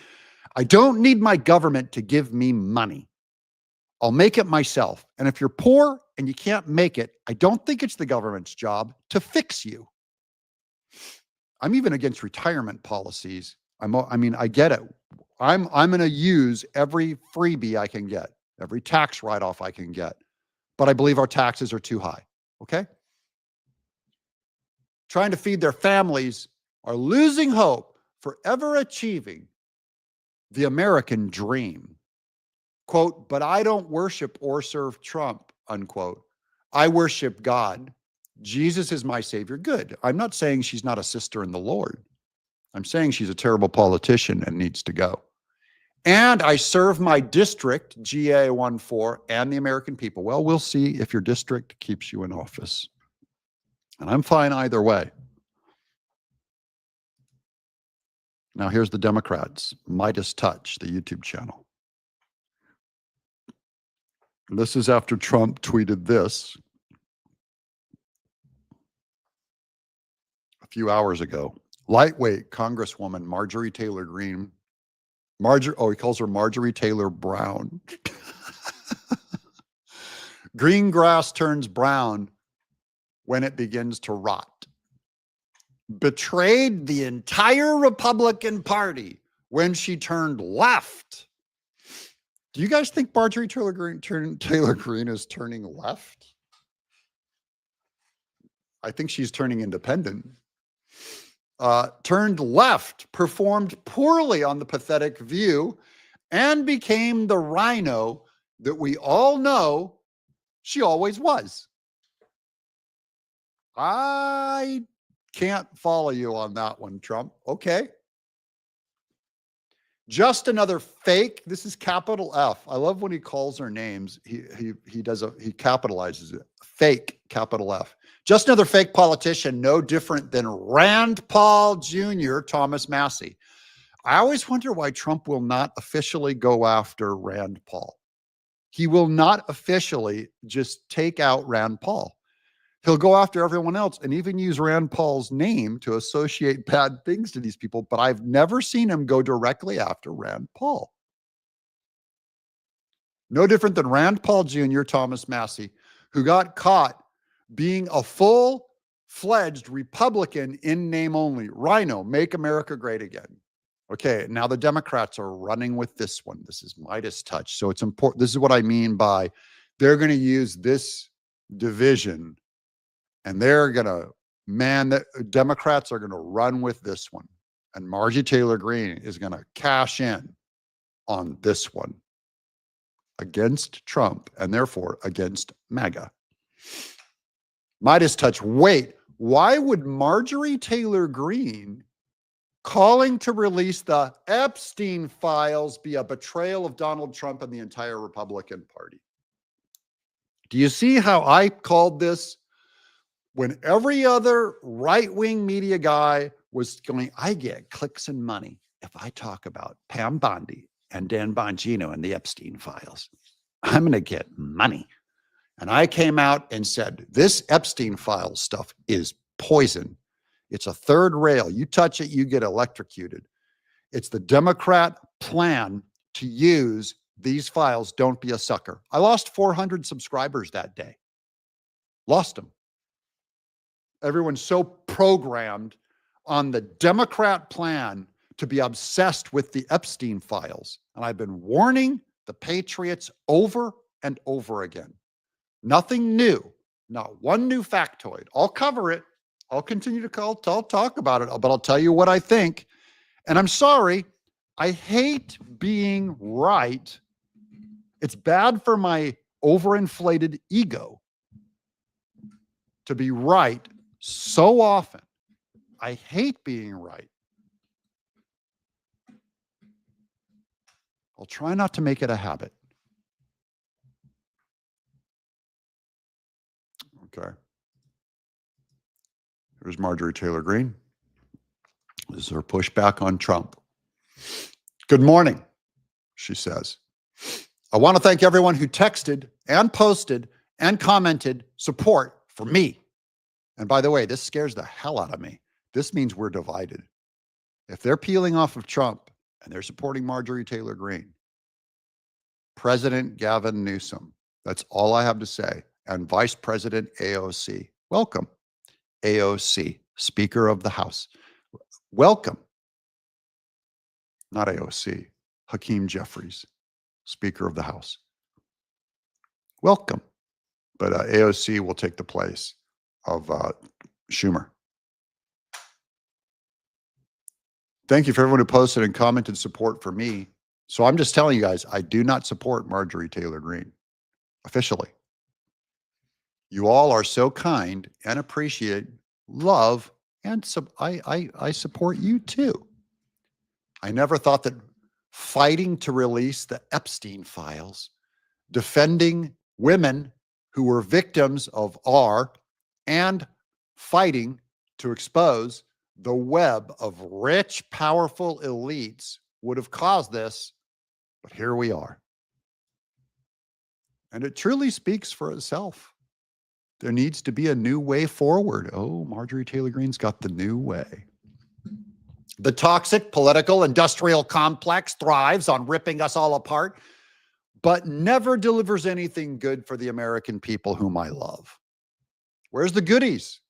I don't need my government to give me money. I'll make it myself. And if you're poor and you can't make it, I don't think it's the government's job to fix you. I'm even against retirement policies. I get it. I'm going to use every freebie I can get, every tax write-off I can get. But I believe our taxes are too high. Okay? Trying to feed their families are losing hope for ever achieving the American dream. Quote, but I don't worship or serve Trump, unquote. I worship God. Jesus is my savior. Good. I'm not saying she's not a sister in the Lord. I'm saying she's a terrible politician and needs to go. And I serve my district, GA14, and the American people. Well, we'll see if your district keeps you in office. And I'm fine either way. Now here's the Democrats, Midas Touch, the YouTube channel. This is after Trump tweeted this a few hours ago. Lightweight Congresswoman Marjorie Taylor Greene. He calls her Marjorie Taylor Brown. Green grass turns brown when it begins to rot. Betrayed the entire Republican Party when she turned left. Do you guys think Marjorie Taylor Greene is turning left? I think she's turning independent. Turned left, performed poorly on the pathetic View, and became the rhino that we all know she always was. I can't follow you on that one, Trump. Okay. Just another fake. This is capital F. I love when he calls her names. He capitalizes it. Fake, capital F. Just another fake politician, no different than Rand Paul Jr., Thomas Massey. I always wonder why Trump will not officially go after Rand Paul. He will not officially just take out Rand Paul. He'll go after everyone else and even use Rand Paul's name to associate bad things to these people, but I've never seen him go directly after Rand Paul. No different than Rand Paul Jr., Thomas Massey, who got caught being a full-fledged Republican in name only. Rhino, make America great again. Okay, now the Democrats are running with this one. This is Midas touch. So it's important. This is what I mean by they're going to use this division and they're going to, the Democrats are going to run with this one. And Marjorie Taylor Greene is going to cash in on this one against Trump and therefore against MAGA. Midas touch. Wait, why would Marjorie Taylor Greene calling to release the Epstein files be a betrayal of Donald Trump and the entire Republican Party? Do you see how I called this when every other right-wing media guy was going, I get clicks and money if I talk about Pam Bondi and Dan Bongino and the Epstein files. I'm going to get money. And I came out and said, this Epstein files stuff is poison. It's a third rail. You touch it, you get electrocuted. It's the Democrat plan to use these files. Don't be a sucker. I lost 400 subscribers that day. Lost them. Everyone's so programmed on the Democrat plan to be obsessed with the Epstein files. And I've been warning the patriots over and over again. Nothing new, not one new factoid. I'll cover it. I'll continue to talk about it, but I'll tell you what I think. And I'm sorry, I hate being right. It's bad for my overinflated ego to be right so often. I hate being right. I'll try not to make it a habit. Okay. Here's Marjorie Taylor Greene. This is her pushback on Trump. Good morning, she says. I want to thank everyone who texted and posted and commented support for me. And by the way, this scares the hell out of me. This means we're divided. If they're peeling off of Trump and they're supporting Marjorie Taylor Greene, President Gavin Newsom, that's all I have to say, and Vice President AOC, welcome. AOC, Speaker of the House, welcome. Not AOC, Hakeem Jeffries, Speaker of the House, welcome. But AOC will take the place of Schumer. Thank you for everyone who posted and commented support for me. So I'm just telling you guys, I do not support Marjorie Taylor Greene officially. You all are so kind and appreciate, love, and I support you too. I never thought that fighting to release the Epstein files, defending women who were victims of R, and fighting to expose the web of rich, powerful elites would have caused this, but here we are. And it truly speaks for itself. There needs to be a new way forward. Oh, Marjorie Taylor Greene's got the new way. The toxic political industrial complex thrives on ripping us all apart, but never delivers anything good for the American people whom I love. Where's the goodies?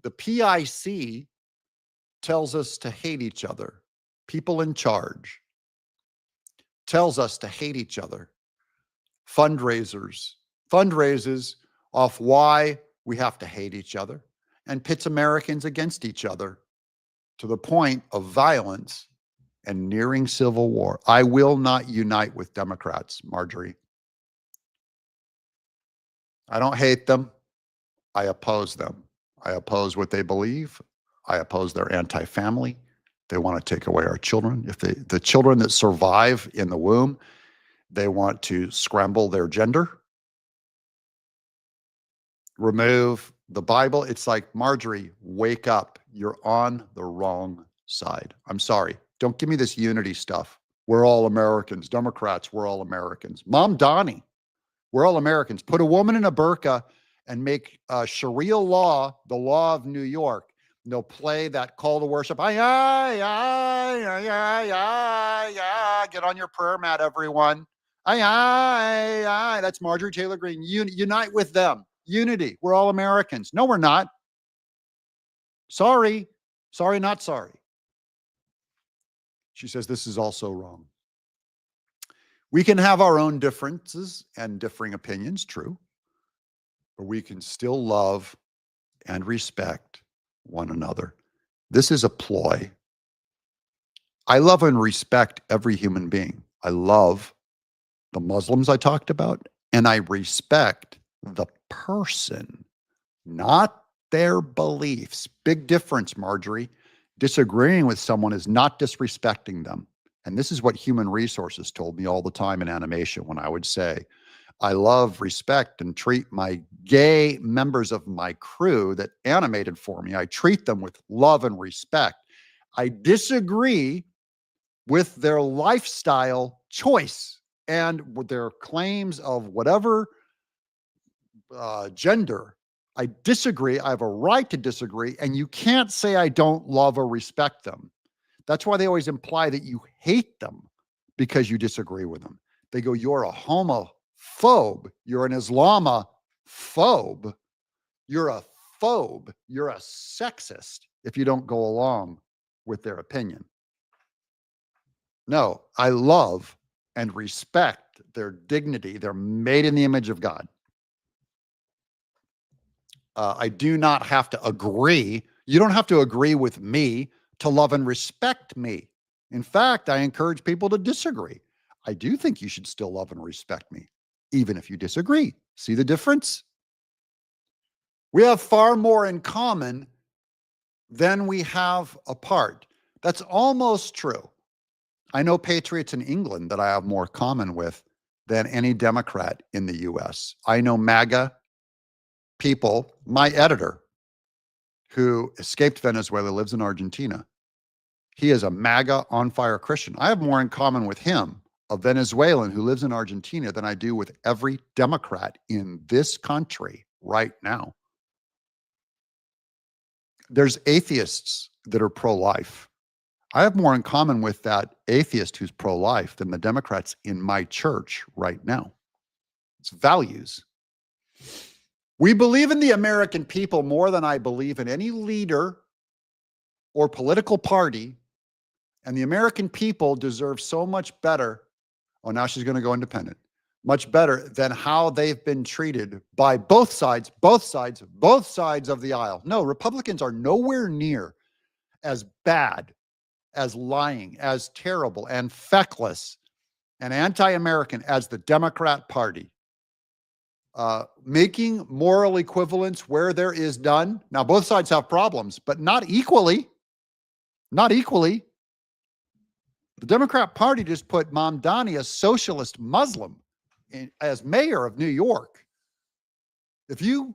The PIC tells us to hate each other. People in charge tells us to hate each other. Fundraises off why we have to hate each other and pits Americans against each other to the point of violence and nearing civil war. I will not unite with Democrats, Marjorie. I don't hate them. I oppose them. I oppose what they believe. I oppose their anti-family. They want to take away our children. If the children that survive in the womb, they want to scramble their gender, remove the Bible. It's like, Marjorie, wake up. You're on the wrong side. I'm sorry. Don't give me this unity stuff. We're all Americans. Democrats, we're all Americans. Mom Donnie, we're all Americans. Put a woman in a burqa and make Sharia law the law of New York. And they'll play that call to worship. Get on your prayer mat, everyone. That's Marjorie Taylor Greene. Unite with them. Unity. We're all Americans. No, we're not. Sorry. Sorry, not sorry. She says this is also wrong. We can have our own differences and differing opinions, true, but we can still love and respect one another. This is a ploy. I love and respect every human being. I love the Muslims I talked about, and I respect the person, not their beliefs. Big difference, Marjorie. Disagreeing with someone is not disrespecting them. And this is what human resources told me all the time in animation when I would say, I love, respect, and treat my gay members of my crew that animated for me. I treat them with love and respect. I disagree with their lifestyle choice and with their claims of whatever gender. I disagree. I have a right to disagree. And you can't say I don't love or respect them. That's why they always imply that you hate them because you disagree with them. They go, you're a homophobe. You're an Islamophobe. You're a phobe. You're a sexist if you don't go along with their opinion. No, I love and respect their dignity. They're made in the image of God. I do not have to agree. You don't have to agree with me to love and respect me. In fact, I encourage people to disagree. I do think you should still love and respect me, even if you disagree. See the difference? We have far more in common than we have apart. That's almost true. I know patriots in England that I have more common with than any Democrat in the US. I know MAGA people. My editor, who escaped Venezuela, lives in Argentina. He is a MAGA on-fire Christian. I have more in common with him, a Venezuelan who lives in Argentina, than I do with every Democrat in this country right now. There's atheists that are pro-life. I have more in common with that atheist who's pro-life than the Democrats in my church right now. It's values. We believe in the American people more than I believe in any leader or political party, and the American people deserve so much better. Oh, now she's going to go independent. Much better than how they've been treated by both sides of the aisle. No, Republicans are nowhere near as bad as lying, as terrible and feckless and anti-American as the Democrat Party. Making moral equivalence where there is none. Now, both sides have problems, but not equally. Not equally. The Democrat Party just put Mamdani, a socialist Muslim, as mayor of New York. If you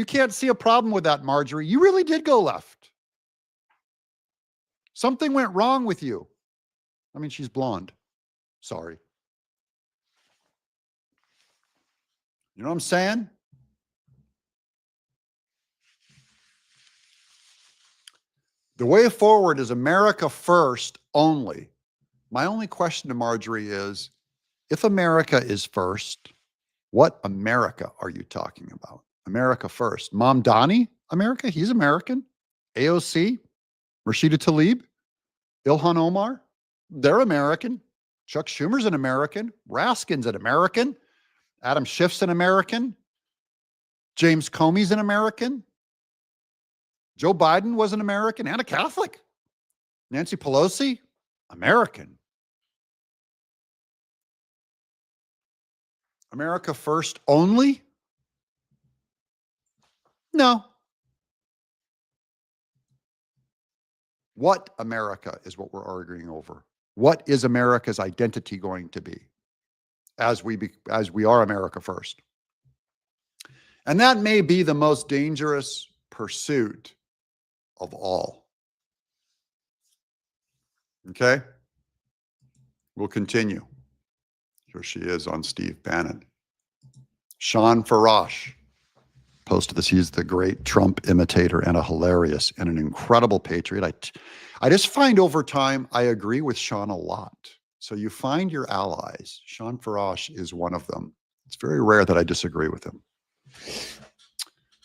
can't see a problem with that, Marjorie, you really did go left. Something went wrong with you. I mean, she's blonde. Sorry. You know what I'm saying? The way forward is America first only. My only question to Marjorie is, if America is first, what America are you talking about? America first. Mamdani, America? He's American. AOC, Rashida Tlaib, Ilhan Omar, they're American. Chuck Schumer's an American. Raskin's an American. Adam Schiff's an American. James Comey's an American. Joe Biden was an American and a Catholic. Nancy Pelosi, American. America first only? No. What America is what we're arguing over. What is America's identity going to be as we are America first? And that may be the most dangerous pursuit of all. Okay? We'll continue. Here she is on Steve Bannon. Sean Farash posted this. He's the great Trump imitator and a hilarious and an incredible patriot. I just find over time, I agree with Sean a lot. So you find your allies. Sean Farash is one of them. It's very rare that I disagree with him.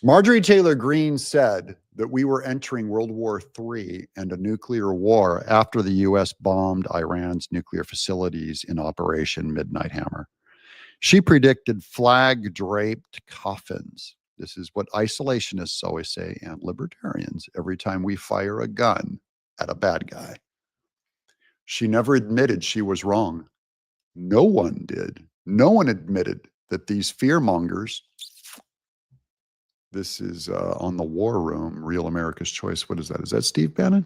Marjorie Taylor Greene said that we were entering World War III and a nuclear war after the U.S. bombed Iran's nuclear facilities in Operation Midnight Hammer. She predicted flag-draped coffins. This is what isolationists always say, and libertarians, every time we fire a gun at a bad guy. She never admitted she was wrong. No one did. No one admitted that these fearmongers. This is on the War Room, Real America's Choice. What is that? Is that Steve Bannon?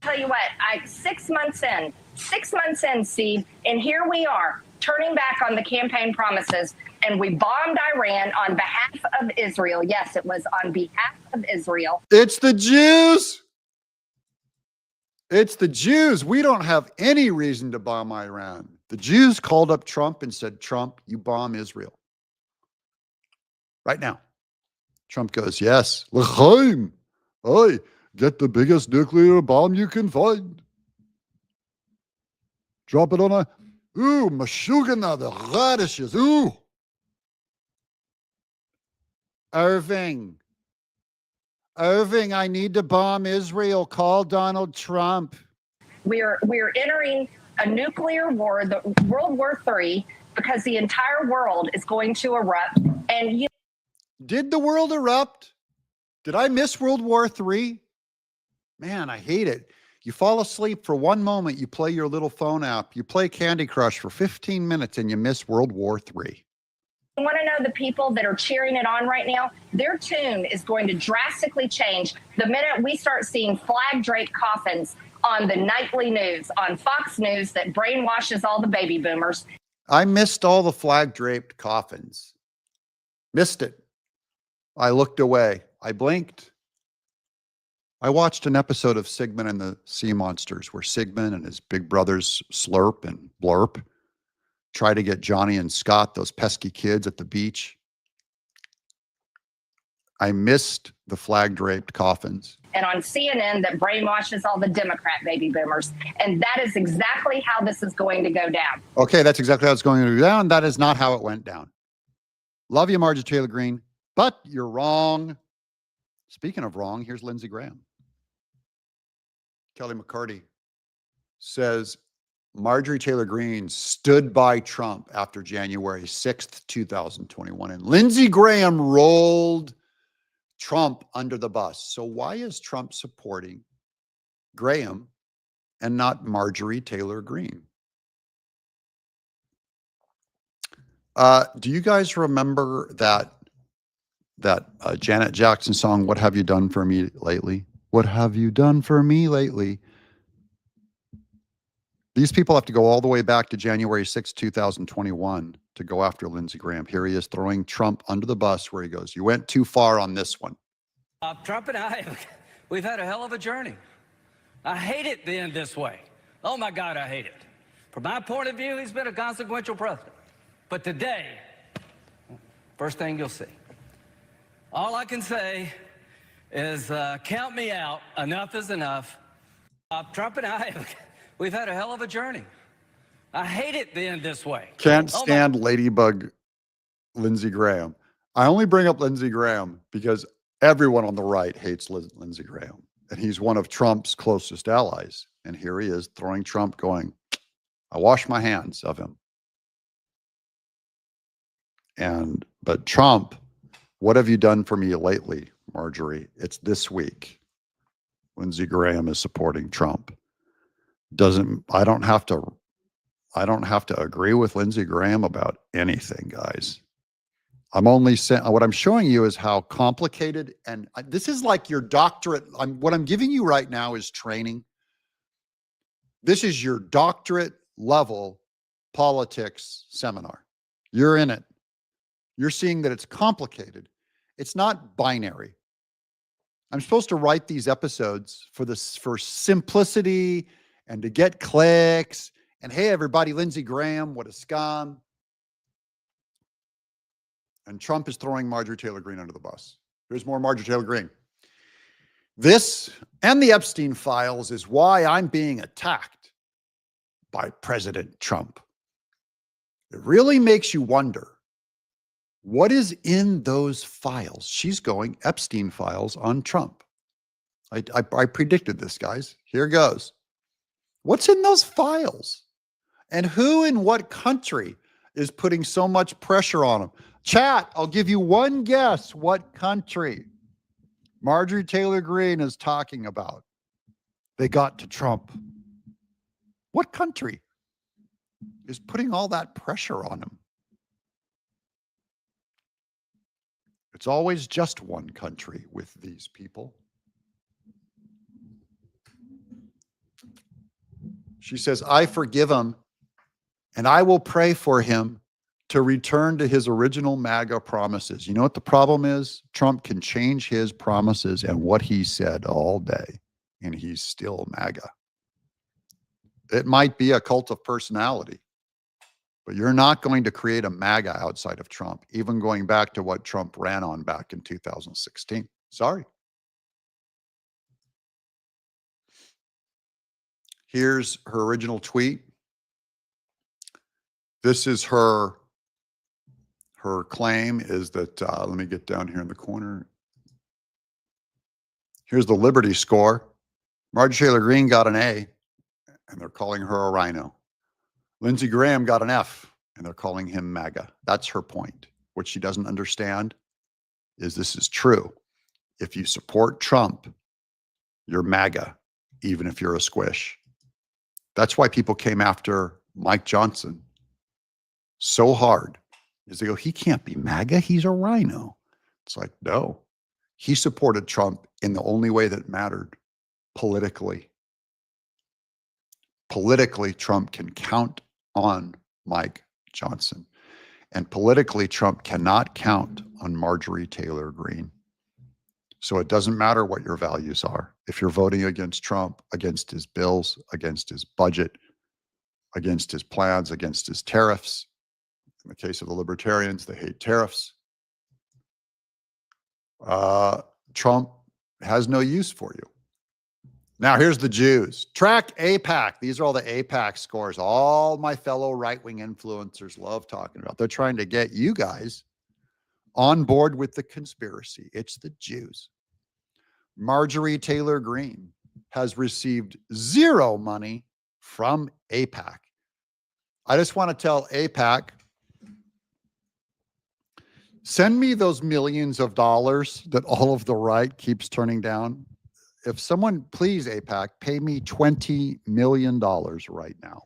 Tell you what, 6 months in, Steve, and here we are turning back on the campaign promises, and we bombed Iran on behalf of Israel. Yes, it was on behalf of Israel. It's the Jews. It's the Jews. We don't have any reason to bomb Iran. The Jews called up Trump and said, Trump, you bomb Israel. Right now. Trump goes, yes, l'chaim. Oi, get the biggest nuclear bomb you can find. Drop it on a, ooh, mashugana, the radishes, ooh. Irving, I need to bomb Israel. Call Donald Trump. We're entering a nuclear war, the World War III, because the entire world is going to erupt. And did the world erupt? Did I miss World War III? Man, I hate it. You fall asleep for one moment, you play your little phone app, you play Candy Crush for 15 minutes, and you miss World War III. You want to know the people that are cheering it on right now? Their tune is going to drastically change the minute we start seeing flag-draped coffins on the nightly news, on Fox News, that brainwashes all the baby boomers. I missed all the flag-draped coffins. Missed it. I looked away. I blinked. I watched an episode of Sigmund and the Sea Monsters where Sigmund and his big brothers Slurp and Blurp try to get Johnny and Scott, those pesky kids, at the beach. I missed the flag-draped coffins. And on CNN that brainwashes all the Democrat baby boomers. And that is exactly how this is going to go down. Okay, that's exactly how it's going to go down. That is not how it went down. Love you, Marjorie Taylor Greene, but you're wrong. Speaking of wrong, here's Lindsey Graham. Kelly McCarty says Marjorie Taylor Greene stood by Trump after January 6th, 2021, and Lindsey Graham rolled Trump under the bus. So why is Trump supporting Graham and not Marjorie Taylor Greene. Do you guys remember that Janet Jackson song, "What Have You Done For Me Lately"? What have you done for me lately? These people have to go all the way back to January 6, 2021 to go after Lindsey Graham. Here he is throwing Trump under the bus where he goes, "You went too far on this one." Trump and I, we've had a hell of a journey. I hate it being this way. Oh my God, I hate it. From my point of view, he's been a consequential president. But today, first thing you'll see, all I can say is count me out. Enough is enough. Trump and I, we've had a hell of a journey. I hate it being this way. Can't stand Ladybug Lindsey Graham. I only bring up Lindsey Graham because everyone on the right hates Lindsey Graham, and he's one of Trump's closest allies. And here he is throwing Trump, going, "I wash my hands of him." But Trump, "What have you done for me lately, Marjorie?" It's this week. Lindsey Graham is supporting Trump. I don't have to agree with Lindsey Graham about anything, guys. I'm only saying, what I'm showing you is how complicated, and this is like your doctorate. What I'm giving you right now is training. This is your doctorate level politics seminar. You're in it. You're seeing that it's complicated. It's not binary. I'm supposed to write these episodes for simplicity and to get clicks. And hey, everybody, Lindsey Graham, what a scum. And Trump is throwing Marjorie Taylor Greene under the bus. Here's more Marjorie Taylor Greene. This and the Epstein files is why I'm being attacked by President Trump. It really makes you wonder, what is in those files? She's going Epstein files on Trump. I predicted this, guys. Here goes. What's in those files? And who in what country is putting so much pressure on him? Chat, I'll give you one guess what country Marjorie Taylor Greene is talking about. They got to Trump. What country is putting all that pressure on him? It's always just one country with these people. She says, "I forgive him, and I will pray for him to return to his original MAGA promises." You know what the problem is? Trump can change his promises and what he said all day, and he's still MAGA. It might be a cult of personality, but you're not going to create a MAGA outside of Trump, even going back to what Trump ran on back in 2016. Sorry. Here's her original tweet. This is her claim is that, let me get down here in the corner. Here's the Liberty score. Marjorie Taylor Greene got an A, and they're calling her a rhino. Lindsey Graham got an F, and they're calling him MAGA. That's her point. What she doesn't understand is this is true. If you support Trump, you're MAGA, even if you're a squish. That's why people came after Mike Johnson so hard. Is they go, he can't be MAGA, he's a rhino. It's like, no. He supported Trump in the only way that mattered, politically. Politically, Trump can count on Mike Johnson. And politically, Trump cannot count on Marjorie Taylor Greene. So it doesn't matter what your values are. If you're voting against Trump, against his bills, against his budget, against his plans, against his tariffs. In the case of the libertarians, they hate tariffs. Trump has no use for you. Now, here's the Jews. Track AIPAC. These are all the AIPAC scores. All my fellow right-wing influencers love talking about. They're trying to get you guys on board with the conspiracy. It's the Jews. Marjorie Taylor Greene has received zero money from AIPAC. I just want to tell AIPAC, send me those millions of dollars that all of the right keeps turning down. if someone, please, AIPAC, pay me $20 million right now.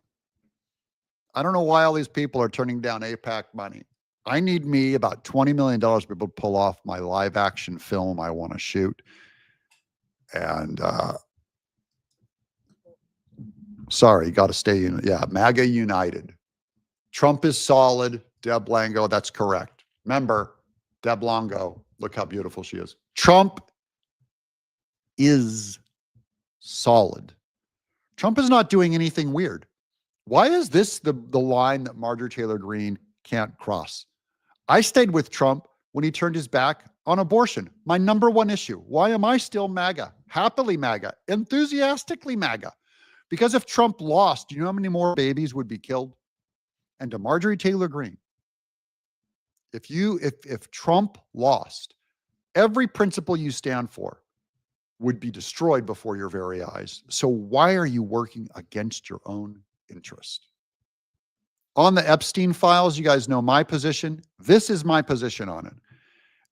I don't know why all these people are turning down AIPAC money. I need me about $20 million to be able to pull off my live action film I want to shoot. And sorry, got to stay in. Yeah, MAGA United. Trump is solid. Deb Longo, that's correct. Remember, Deb Longo, look how beautiful she is. Trump is solid. Trump is not doing anything weird. Why is this the line that Marjorie Taylor Greene can't cross? I stayed with Trump when he turned his back on abortion, my number one issue. Why am I still MAGA? Happily MAGA, enthusiastically MAGA. Because if Trump lost, do you know how many more babies would be killed? And to Marjorie Taylor Greene, if Trump lost, every principle you stand for would be destroyed before your very eyes. So why are you working against your own interest? On the Epstein files, you guys know my position. This is my position on it.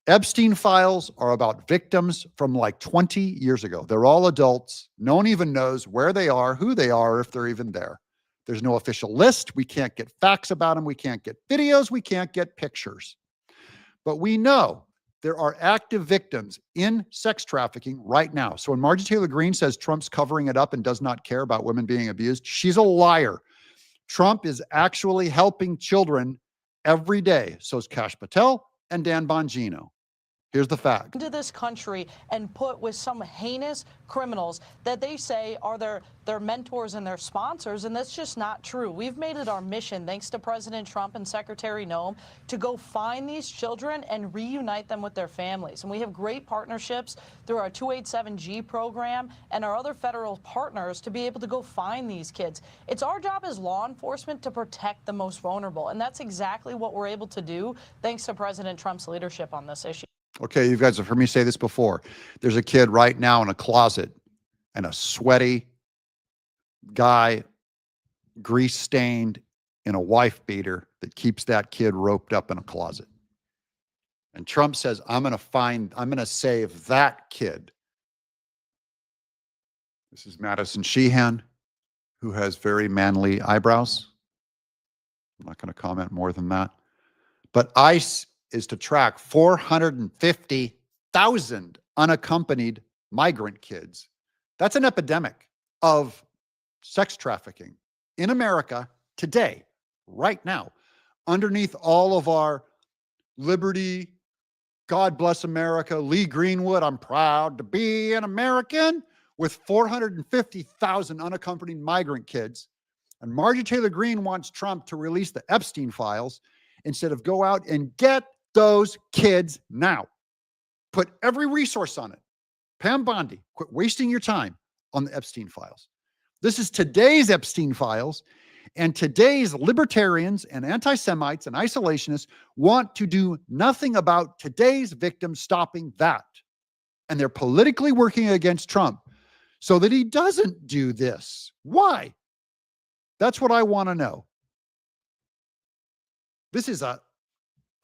Epstein files are about victims from like 20 years ago. They're all adults. No one even knows where they are, who they are, if they're even there. There's no official list. We can't get facts about them. We can't get videos. We can't get pictures. But we know there are active victims in sex trafficking right now. So when Marjorie Taylor Greene says Trump's covering it up and does not care about women being abused, she's a liar. Trump is actually helping children every day. So is Kash Patel and Dan Bongino. Here's the fact. Into this country and put with some heinous criminals that they say are their mentors and their sponsors, and that's just not true. We've made it our mission, thanks to President Trump and Secretary Noem, to go find these children and reunite them with their families. And we have great partnerships through our 287G program and our other federal partners to be able to go find these kids. It's our job as law enforcement to protect the most vulnerable, and that's exactly what we're able to do thanks to President Trump's leadership on this issue. Okay, you guys have heard me say this before. There's a kid right now in a closet, and a sweaty guy, grease-stained, in a wife beater that keeps that kid roped up in a closet. And Trump says, I'm going to save that kid. This is Madison Sheehan, who has very manly eyebrows. I'm not going to comment more than that. But ICE is to track 450,000 unaccompanied migrant kids. That's an epidemic of sex trafficking in America today, right now, underneath all of our liberty, God bless America, Lee Greenwood, I'm proud to be an American, with 450,000 unaccompanied migrant kids. And Marjorie Taylor Greene wants Trump to release the Epstein files instead of go out and get those kids now. Put every resource on it. Pam Bondi, quit wasting your time on the Epstein files. This is today's Epstein files, and today's libertarians and anti-Semites and isolationists want to do nothing about today's victims stopping that. And they're politically working against Trump so that he doesn't do this. Why? That's what I want to know. This is a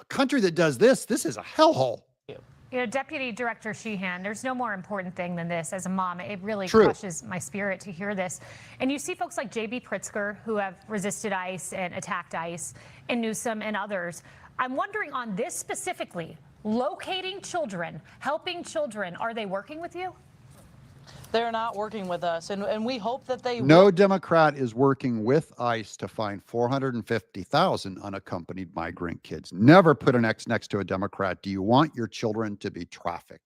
country that does this. This is a hellhole. You know, Deputy Director Sheehan, there's no more important thing than this. As a mom, it really True. crushes my spirit to hear this. And you see folks like J.B. Pritzker who have resisted ICE and attacked ICE, and Newsom and others. I'm wondering on this specifically, locating children, helping children, are they working with you? They're not working with us, and we hope that they No will. Democrat is working with ICE to find 450,000 unaccompanied migrant kids. Never put an X next to a Democrat. Do you want your children to be trafficked?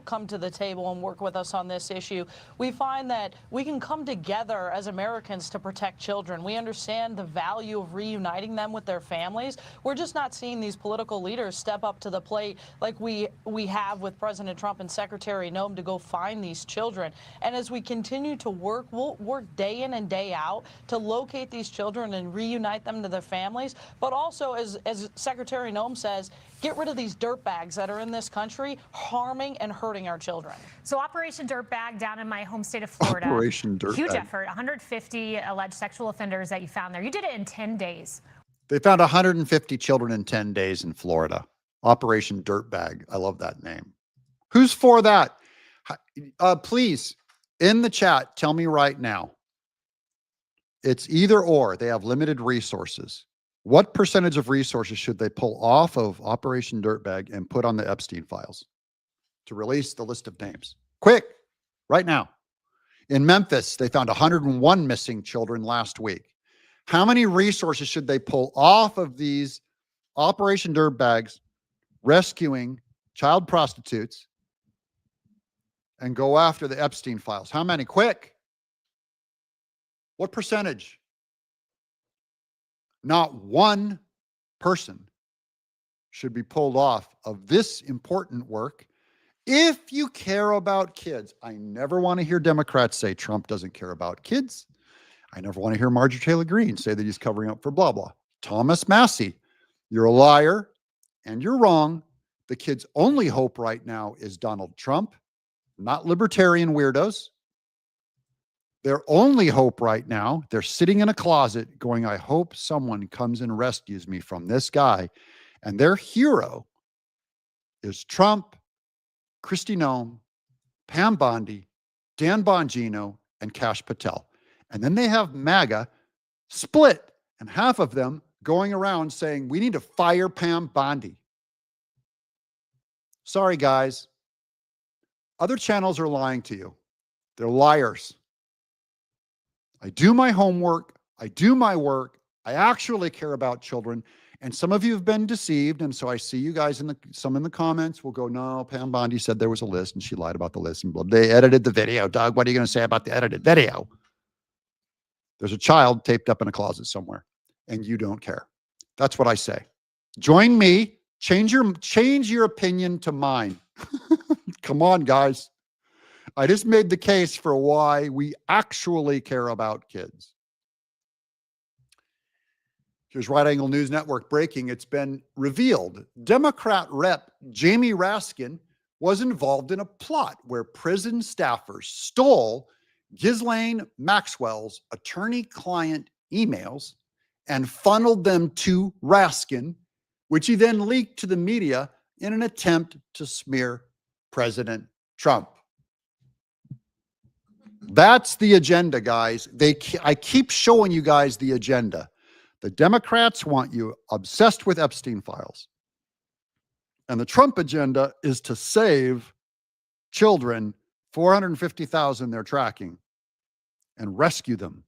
Come to the table and work with us on this issue. We find that we can come together as Americans to protect children. We understand the value of reuniting them with their families. We're just not seeing these political leaders step up to the plate like we have with President Trump and Secretary Noem to go find these children. And as we continue to work, we'll work day in and day out to locate these children and reunite them to their families. But also, as Secretary Noem says, get rid of these dirtbags that are in this country harming and hurting our children. So Operation Dirtbag down in my home state of Florida. Operation Dirtbag. Huge effort, 150 alleged sexual offenders that you found there. You did it in 10 days. They found 150 children in 10 days in Florida. Operation Dirtbag. I love that name. Who's for that? Please, in the chat, tell me right now. It's either or. They have limited resources. What percentage of resources should they pull off of Operation Dirtbag and put on the Epstein files to release the list of names? Quick, right now. In Memphis, they found 101 missing children last week. How many resources should they pull off of these Operation Dirtbags rescuing child prostitutes and go after the Epstein files? How many? Quick. What percentage? Not one person should be pulled off of this important work if you care about kids. I never want to hear Democrats say Trump doesn't care about kids. I never want to hear Marjorie Taylor Greene say that he's covering up for blah, blah. Thomas Massey, you're a liar and you're wrong. The kids' only hope right now is Donald Trump, not libertarian weirdos. Their only hope right now, they're sitting in a closet going, I hope someone comes and rescues me from this guy. And their hero is Trump, Kristi Noem, Pam Bondi, Dan Bongino, and Kash Patel. And then they have MAGA split, and half of them going around saying, we need to fire Pam Bondi. Sorry, guys. Other channels are lying to you. They're liars. I do my homework. I do my work. I actually care about children. And some of you have been deceived. And so I see you guys some in the comments will go, no, Pam Bondi said there was a list and she lied about the list. And blah, they edited the video. Doug, what are you going to say about the edited video? There's a child taped up in a closet somewhere and you don't care. That's what I say. Join me. Change your opinion to mine. Come on, guys. I just made the case for why we actually care about kids. Here's Right Angle News Network breaking. It's been revealed. Democrat Rep. Jamie Raskin was involved in a plot where prison staffers stole Ghislaine Maxwell's attorney-client emails and funneled them to Raskin, which he then leaked to the media in an attempt to smear President Trump. That's the agenda, guys. I keep showing you guys the agenda. The Democrats want you obsessed with Epstein files. And the Trump agenda is to save children, 450,000 they're tracking, and rescue them.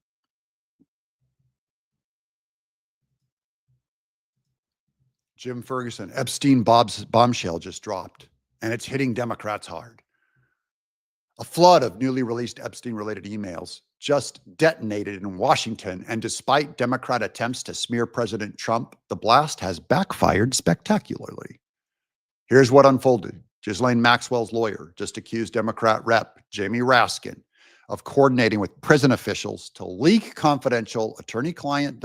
Jim Ferguson, Epstein bombshell just dropped, and it's hitting Democrats hard. A flood of newly released Epstein-related emails just detonated in Washington, and despite Democrat attempts to smear President Trump, the blast has backfired spectacularly. Here's what unfolded. Ghislaine Maxwell's lawyer just accused Democrat Rep. Jamie Raskin of coordinating with prison officials to leak confidential attorney-client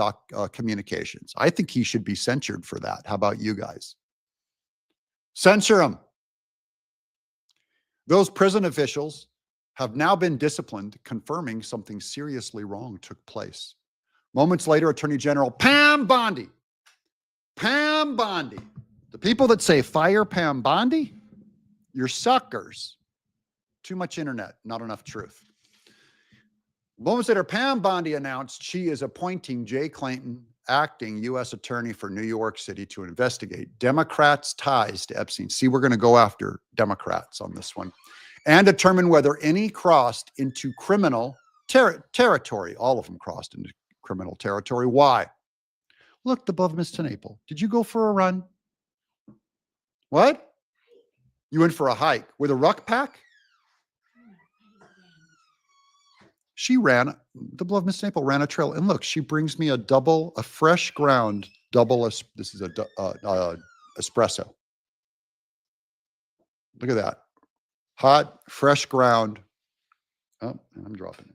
communications. I think he should be censured for that. How about you guys? Censure him. Those prison officials have now been disciplined, confirming something seriously wrong took place. Moments later, Attorney General Pam Bondi, the people that say fire Pam Bondi, you're suckers. Too much internet, not enough truth. Moments later, Pam Bondi announced she is appointing Jay Clayton, acting U.S. Attorney for New York City, to investigate Democrats' ties to Epstein. See, we're going to go after Democrats on this one and determine whether any crossed into criminal territory. All of them crossed into criminal territory. Why? Look, the above Miss Tenaple. Did you go for a run? What? You went for a hike with a ruck pack? She ran, the beloved Miss Tenaple ran a trail. And look, she brings me a fresh ground this is a espresso. Look at that. Hot, fresh ground. Oh, I'm dropping it.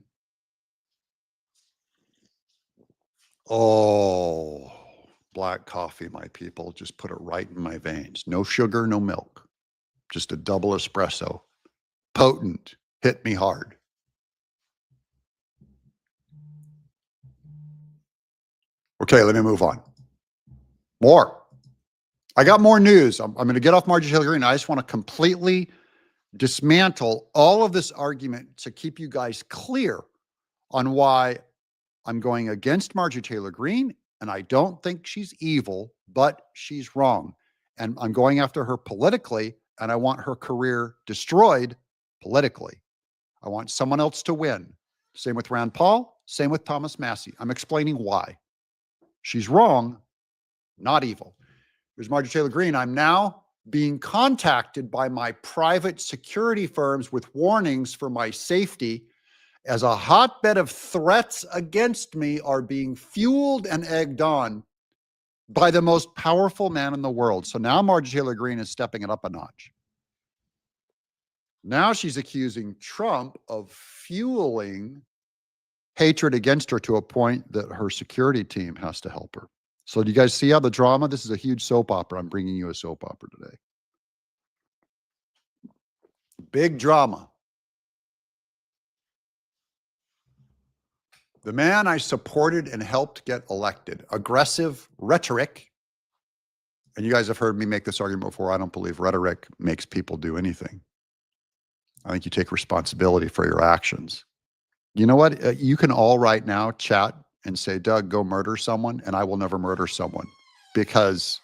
Oh, black coffee, my people. Just put it right in my veins. No sugar, no milk. Just a double espresso. Potent. Hit me hard. Okay, let me move on. More. I got more news. I'm going to get off Marjorie Taylor Greene. I just want to completely dismantle all of this argument to keep you guys clear on why I'm going against Marjorie Taylor Greene, and I don't think she's evil, but she's wrong. And I'm going after her politically, and I want her career destroyed politically. I want someone else to win. Same with Rand Paul, same with Thomas Massie. I'm explaining why. She's wrong, not evil. Here's Marjorie Taylor Greene. I'm now being contacted by my private security firms with warnings for my safety as a hotbed of threats against me are being fueled and egged on by the most powerful man in the world. So now Marjorie Taylor Greene is stepping it up a notch. Now she's accusing Trump of fueling hatred against her to a point that her security team has to help her. So do you guys see how the drama? This is a huge soap opera. I'm bringing you a soap opera today. Big drama. The man I supported and helped get elected, aggressive rhetoric. And you guys have heard me make this argument before. I don't believe rhetoric makes people do anything. I think you take responsibility for your actions. You know what? You can all right now chat and say, Doug, go murder someone, and I will never murder someone, because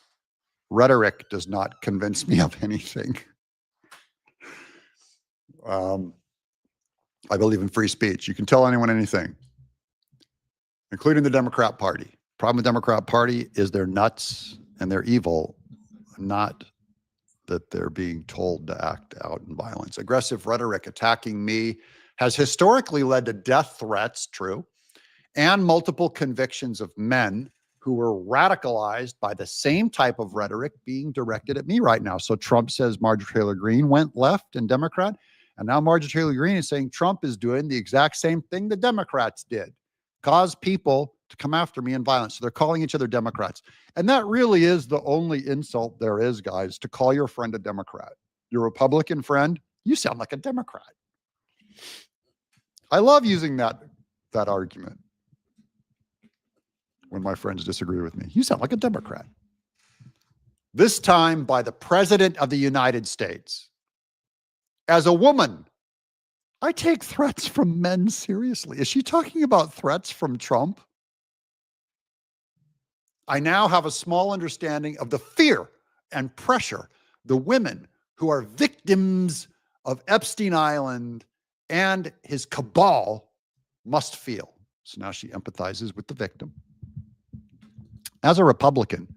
rhetoric does not convince me of anything. I believe in free speech. You can tell anyone anything, including the Democrat Party. Problem with the Democrat Party is they're nuts and they're evil, not that they're being told to act out in violence. Aggressive rhetoric attacking me has historically led to death threats, true, and multiple convictions of men who were radicalized by the same type of rhetoric being directed at me right now. So Trump says Marjorie Taylor Greene went left and Democrat, and now Marjorie Taylor Greene is saying Trump is doing the exact same thing the Democrats did, cause people to come after me in violence. So they're calling each other Democrats. And that really is the only insult there is, guys, to call your friend a Democrat. Your Republican friend, you sound like a Democrat. I love using that argument when my friends disagree with me. You sound like a Democrat. This time by the President of the United States. As a woman, I take threats from men seriously. Is she talking about threats from Trump? I now have a small understanding of the fear and pressure the women who are victims of Epstein Island and his cabal must feel. So now she empathizes with the victim. As a Republican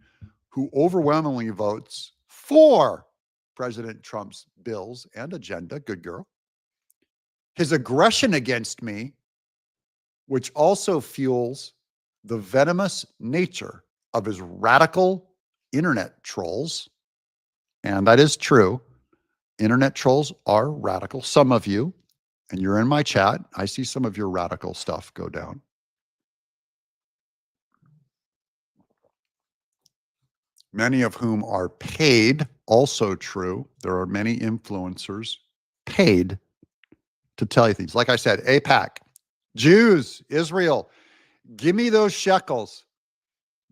who overwhelmingly votes for President Trump's bills and agenda, good girl, his aggression against me, which also fuels the venomous nature of his radical internet trolls, and that is true. Internet trolls are radical. Some of you, and you're in my chat, I see some of your radical stuff go down. Many of whom are paid, also true. There are many influencers paid to tell you things. Like I said, AIPAC, Jews, Israel, give me those shekels.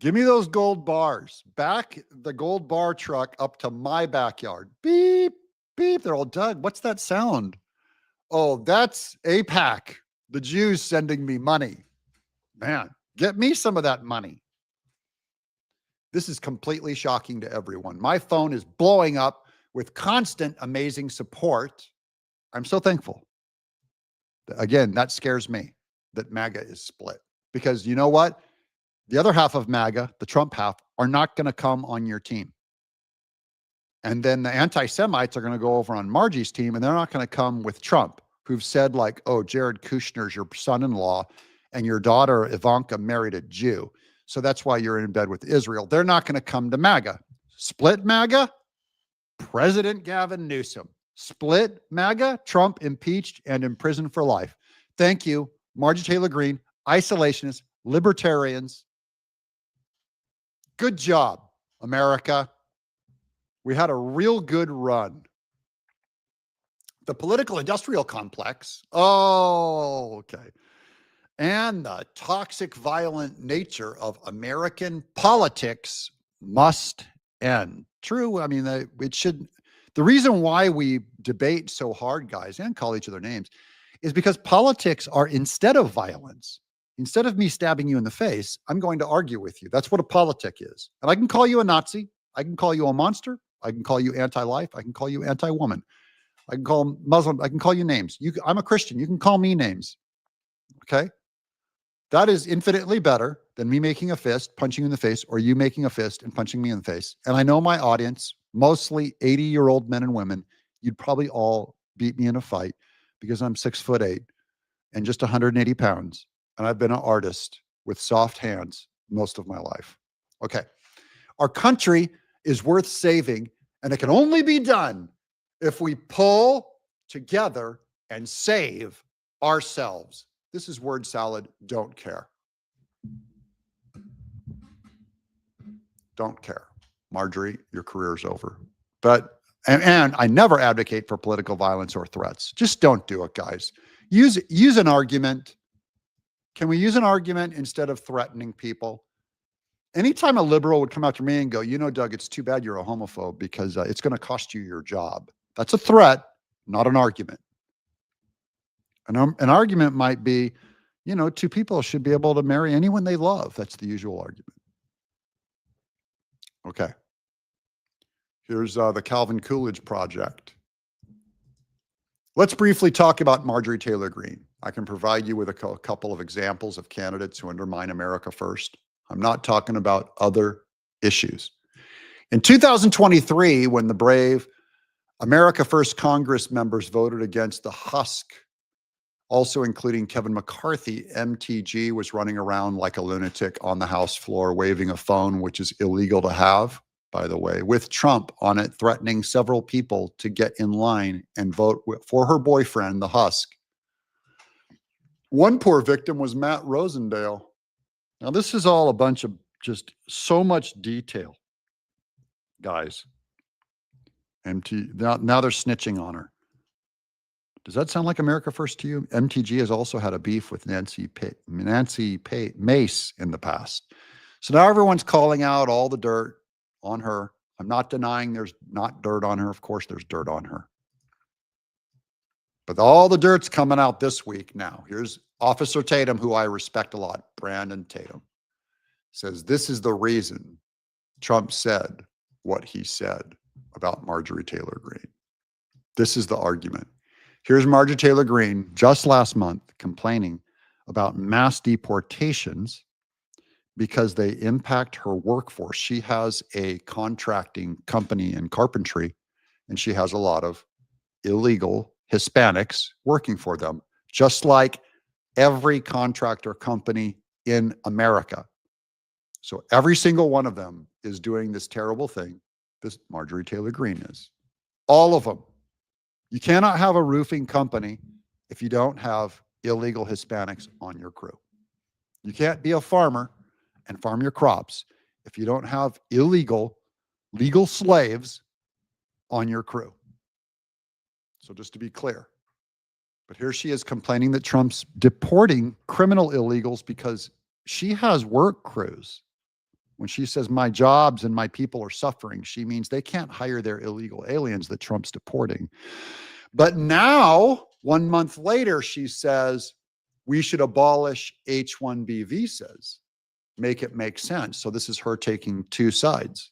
Give me those gold bars. Back the gold bar truck up to my backyard. Beep, beep. They're all, Doug, what's that sound? Oh, that's AIPAC, the Jews sending me money. Man, get me some of that money. This is completely shocking to everyone. My phone is blowing up with constant, amazing support. I'm so thankful. Again, that scares me that MAGA is split, because you know what? The other half of MAGA, the Trump half, are not going to come on your team. And then the anti-Semites are going to go over on Margie's team, and they're not going to come with Trump, who've said like, oh, Jared Kushner's your son-in-law and your daughter Ivanka married a Jew. So that's why you're in bed with Israel. They're not going to come to MAGA. Split MAGA, President Gavin Newsom. Split MAGA, Trump impeached and imprisoned for life. Thank you, Marjorie Taylor Greene, isolationists, libertarians. Good job, America. We had a real good run. The political industrial complex. Oh, okay. And the toxic, violent nature of American politics must end. True. I mean, it should. The reason why we debate so hard, guys, and call each other names is because politics are, instead of violence, instead of me stabbing you in the face, I'm going to argue with you. That's what a politic is. And I can call you a Nazi. I can call you a monster. I can call you anti-life. I can call you anti-woman. I can call Muslim. I can call you names. I'm a Christian. You can call me names. Okay? That is infinitely better than me making a fist, punching you in the face, or you making a fist and punching me in the face. And I know my audience, mostly 80-year-old men and women, you'd probably all beat me in a fight because I'm 6'8" and just 180 pounds. And I've been an artist with soft hands most of my life. Okay. Our country is worth saving, and it can only be done if we pull together and save ourselves. This is word salad. Don't care. Don't care. Marjorie, your career's over. But, and I never advocate for political violence or threats. Just don't do it, guys. Use an argument. Can we use an argument instead of threatening people? Anytime a liberal would come out to me and go, you know, Doug, it's too bad you're a homophobe because it's going to cost you your job. That's a threat, not an argument. An argument might be, you know, two people should be able to marry anyone they love. That's the usual argument. Okay. Here's the Calvin Coolidge Project. Let's briefly talk about Marjorie Taylor Greene. I can provide you with a couple of examples of candidates who undermine America first. I'm not talking about other issues. In 2023, when the brave America First Congress members voted against the husk, also including Kevin McCarthy, MTG was running around like a lunatic on the House floor, waving a phone, which is illegal to have, by the way, with Trump on it, threatening several people to get in line and vote for her boyfriend, the husk. One poor victim was Matt Rosendale. Now, this is all a bunch of just so much detail, guys. Now they're snitching on her. Does that sound like America First to you? MTG has also had a beef with Nancy Mace in the past. So now everyone's calling out all the dirt on her. I'm not denying there's not dirt on her. Of course, there's dirt on her. But all the dirt's coming out this week now. Here's Officer Tatum, who I respect a lot, Brandon Tatum, says this is the reason Trump said what he said about Marjorie Taylor Greene. This is the argument. Here's Marjorie Taylor Greene just last month complaining about mass deportations because they impact her workforce. She has a contracting company in carpentry, and she has a lot of illegal Hispanics working for them, just like every contractor company in America. So every single one of them is doing this terrible thing this Marjorie Taylor Greene is. All of them. You cannot have a roofing company if you don't have illegal Hispanics on your crew. You can't be a farmer and farm your crops if you don't have legal slaves on your crew. So just to be clear. But here she is complaining that Trump's deporting criminal illegals because she has work crews. When she says my jobs and my people are suffering, she means they can't hire their illegal aliens that Trump's deporting. But now, 1 month later, she says we should abolish H-1B visas, make it make sense. So this is her taking two sides.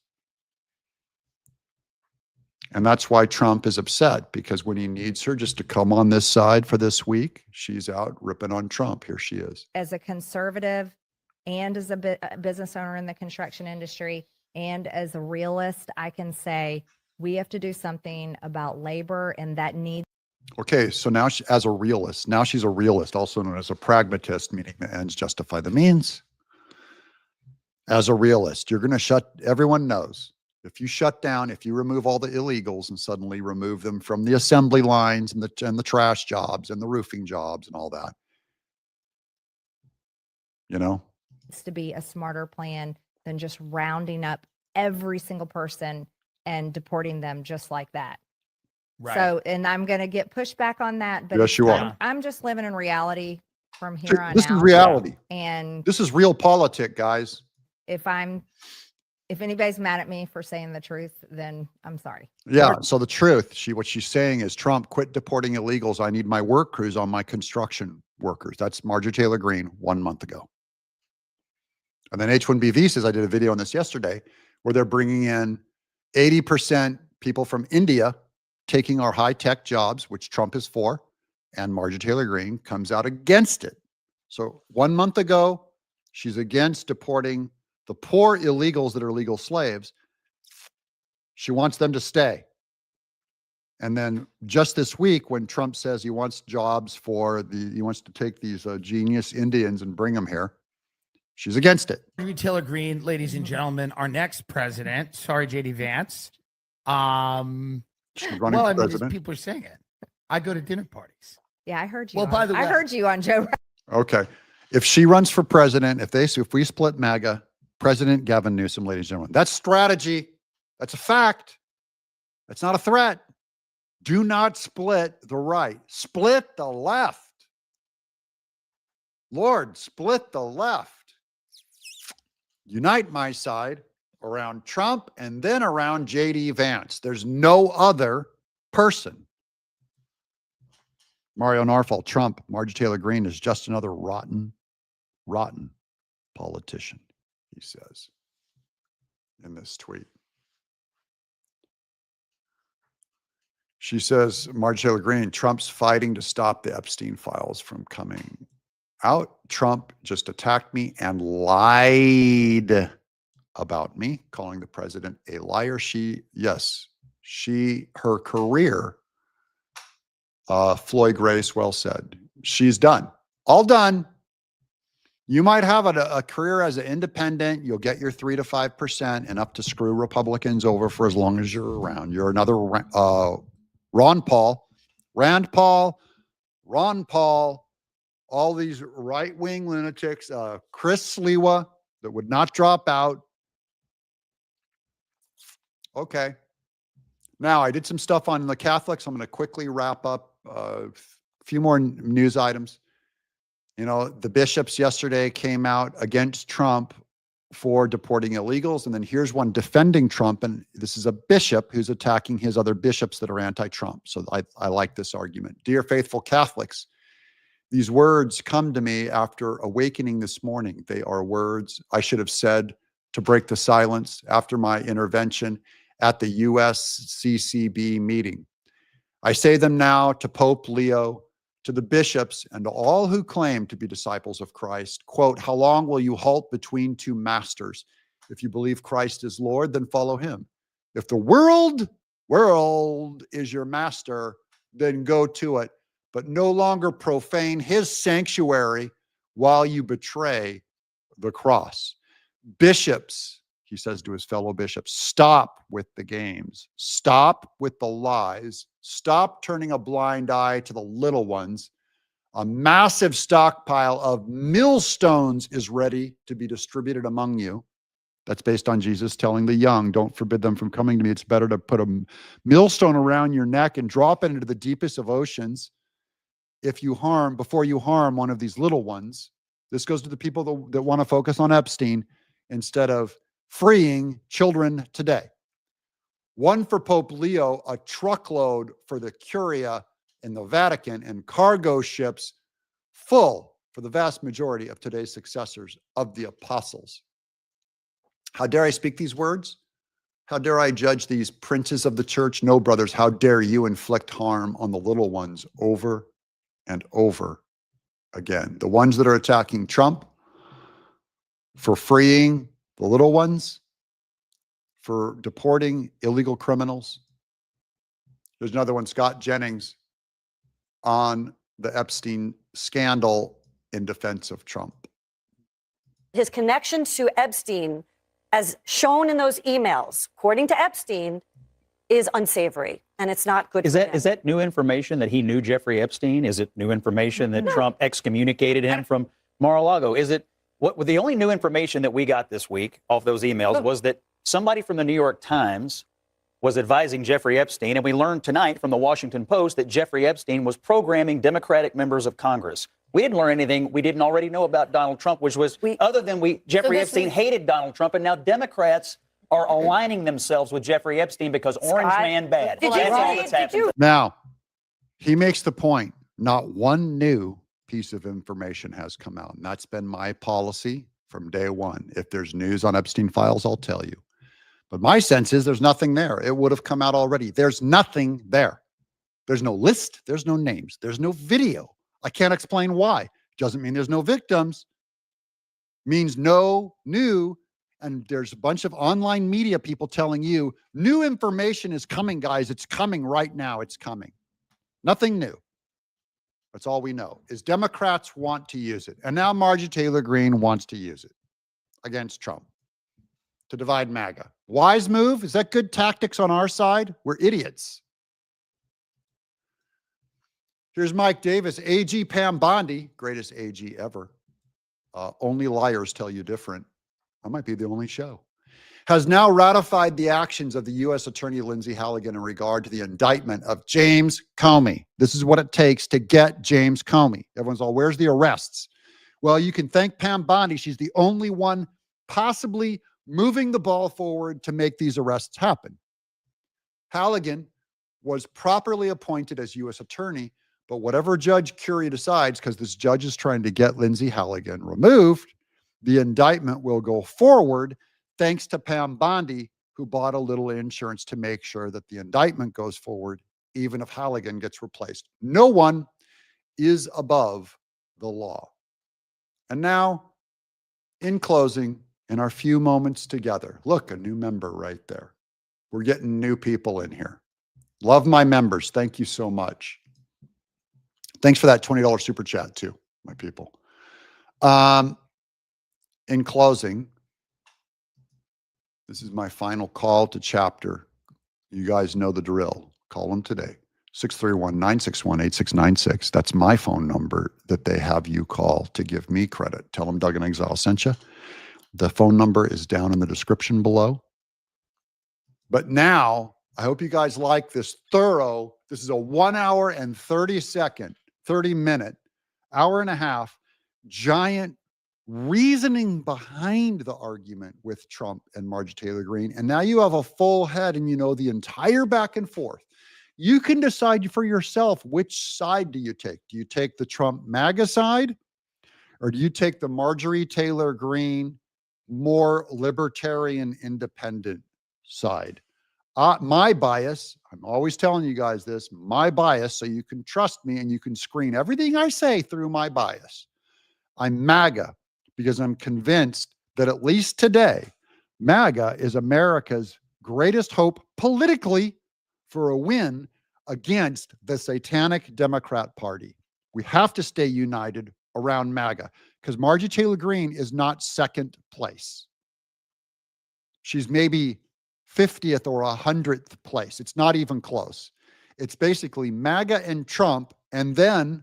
And that's why Trump is upset, because when he needs her just to come on this side for this week, she's out ripping on Trump. Here she is. As a conservative and as a business owner in the construction industry and as a realist, I can say we have to do something about labor, and that needs. Okay, so now as a realist, now she's a realist, also known as a pragmatist, meaning the ends justify the means. As a realist, you're going to everyone knows. If you shut down, if you remove all the illegals and suddenly remove them from the assembly lines and the trash jobs and the roofing jobs and all that, you know, needs to be a smarter plan than just rounding up every single person and deporting them just like that. Right. So, and I'm going to get pushback on that, but yes, you are. I'm just living in reality from here on out. This is reality. And this is real politic, guys. If I'm if anybody's mad at me for saying the truth, then I'm sorry. Yeah. So the truth, what she's saying is, Trump, quit deporting illegals. I need my work crews on my construction workers. That's Marjorie Taylor Greene 1 month ago. And then H-1B visas, I did a video on this yesterday, where they're bringing in 80% people from India, taking our high-tech jobs, which Trump is for, and Marjorie Taylor Greene comes out against it. So 1 month ago, she's against deporting the poor illegals that are legal slaves. She wants them to stay. And then just this week, when Trump says he wants jobs for he wants to take these genius Indians and bring them here, she's against it. Marjorie Taylor Greene, ladies and gentlemen, our next president. Sorry, JD Vance. She's running for just president. people are saying it. I go to dinner parties. Yeah, I heard you. Well, by the way, I heard you on Joe. Okay. If she runs for president, if we split MAGA, President Gavin Newsom, ladies and gentlemen, that's strategy. That's a fact. That's not a threat. Do not split the right. Split the left. Lord, split the left. Unite my side around Trump and then around JD Vance. There's no other person. Mario Narfel, Trump, Marjorie Taylor Greene is just another rotten politician, he says in this tweet. She says, Marjorie Taylor Greene, Trump's fighting to stop the Epstein files from coming out. Trump just attacked me and lied about me, calling the president a liar. Her career, Floyd Grace well said, she's done. All done. You might have a career as an independent. You'll get your 3 to 5% enough to screw Republicans over for as long as you're around. You're another Ron Paul, Rand Paul, Ron Paul, all these right-wing lunatics, Chris Sliwa that would not drop out. Okay. Now, I did some stuff on the Catholics. I'm going to quickly wrap up a few more news items. You know, the bishops yesterday came out against Trump for deporting illegals. And then here's one defending Trump. And this is a bishop who's attacking his other bishops that are anti-Trump. So I like this argument. Dear faithful Catholics, these words come to me after awakening this morning. They are words I should have said to break the silence after my intervention at the USCCB meeting. I say them now to Pope Leo, to the bishops, and to all who claim to be disciples of Christ. Quote, how long will you halt between two masters? If you believe Christ is Lord, then follow him. If the world is your master, then go to it, but no longer profane his sanctuary while you betray the cross. Bishops, he says to his fellow bishops, stop with the games, stop with the lies, stop turning a blind eye to the little ones. A massive stockpile of millstones is ready to be distributed among you. That's based on Jesus telling the young, don't forbid them from coming to me. It's better to put a millstone around your neck and drop it into the deepest of oceans before you harm one of these little ones. This goes to the people that want to focus on Epstein instead of freeing children today. One for Pope Leo, a truckload for the Curia in the Vatican, and cargo ships full for the vast majority of today's successors of the apostles. How dare I speak these words? How dare I judge these princes of the church? No, brothers, how dare you inflict harm on the little ones over and over again? The ones that are attacking Trump for freeing the little ones, for deporting illegal criminals. There's another one, Scott Jennings, on the Epstein scandal in defense of Trump. His connection to Epstein, as shown in those emails, according to Epstein, is unsavory, and it's not good. Is that new information that he knew Jeffrey Epstein? Is it new information that Trump excommunicated him from Mar-a-Lago? Is it the only new information that we got this week off those emails was that somebody from the New York Times was advising Jeffrey Epstein, and we learned tonight from the Washington Post that Jeffrey Epstein was programming Democratic members of Congress. We didn't learn anything we didn't already know about Donald Trump, which was Jeffrey Epstein hated Donald Trump, and now Democrats are aligning themselves with Jeffrey Epstein because Orange Scott, Man bad. did you That's all read- that's did happened. you- Now, he makes the point, not one new piece of information has come out. And that's been my policy from day one. If there's news on Epstein files, I'll tell you. But my sense is there's nothing there. It would have come out already. There's nothing there. There's no list. There's no names. There's no video. I can't explain why. Doesn't mean there's no victims. Means no new. And there's a bunch of online media people telling you new information is coming, guys. It's coming right now. It's coming. Nothing new. That's all we know is Democrats want to use it. And now Marjorie Taylor Greene wants to use it against Trump to divide MAGA. Wise move? Is that good tactics on our side? We're idiots. Here's Mike Davis, AG Pam Bondi, greatest AG ever. Only liars tell you different. I might be the only show. Has now ratified the actions of the U.S. Attorney Lindsay Halligan in regard to the indictment of James Comey. This is what it takes to get James Comey. Everyone's all, where's the arrests? Well, you can thank Pam Bondi. She's the only one possibly moving the ball forward to make these arrests happen. Halligan was properly appointed as U.S. Attorney, but whatever Judge Curie decides, because this judge is trying to get Lindsay Halligan removed, the indictment will go forward thanks to Pam Bondi, who bought a little insurance to make sure that the indictment goes forward, even if Halligan gets replaced. No one is above the law. And now, in closing, in our few moments together, look, a new member right there. We're getting new people in here. Love my members. Thank you so much. Thanks for that $20 super chat too, my people. In closing, this is my final call to chapter. You guys know the drill. Call them today. 631-961-8696. That's my phone number that they have you call to give me credit. Tell them Doug In Exile sent you. The phone number is down in the description below. But now, I hope you guys like this thorough. This is a 1 hour and 30-minute, hour and a half, giant reasoning behind the argument with Trump and Marjorie Taylor Greene. And now you have a full head and you know the entire back and forth. You can decide for yourself, which side do you take? Do you take the Trump MAGA side? Or do you take the Marjorie Taylor Greene, more libertarian, independent side? My bias, I'm always telling you guys this, my bias, so you can trust me and you can screen everything I say through my bias. I'm MAGA because I'm convinced that at least today, MAGA is America's greatest hope politically for a win against the satanic Democrat Party. We have to stay united around MAGA because Marjorie Taylor Greene is not second place. She's maybe 50th or 100th place. It's not even close. It's basically MAGA and Trump, and then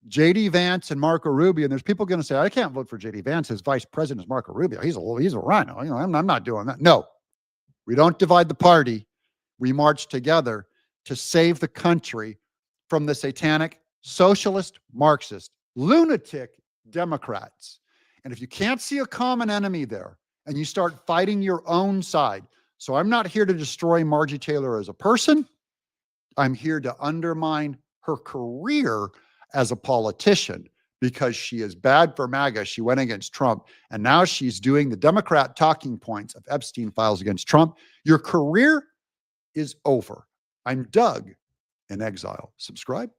J.D. Vance and Marco Rubio. And there's people going to say, I can't vote for J.D. Vance. His vice president is Marco Rubio. He's a rhino. You know, I'm not doing that. No, we don't divide the party. We march together to save the country from the satanic, socialist, Marxist, lunatic Democrats. And if you can't see a common enemy there and you start fighting your own side, so I'm not here to destroy Marjorie Taylor as a person. I'm here to undermine her career as a politician because she is bad for MAGA. She went against Trump, and now she's doing the Democrat talking points of Epstein files against Trump. Your career is over. I'm Doug In Exile. Subscribe.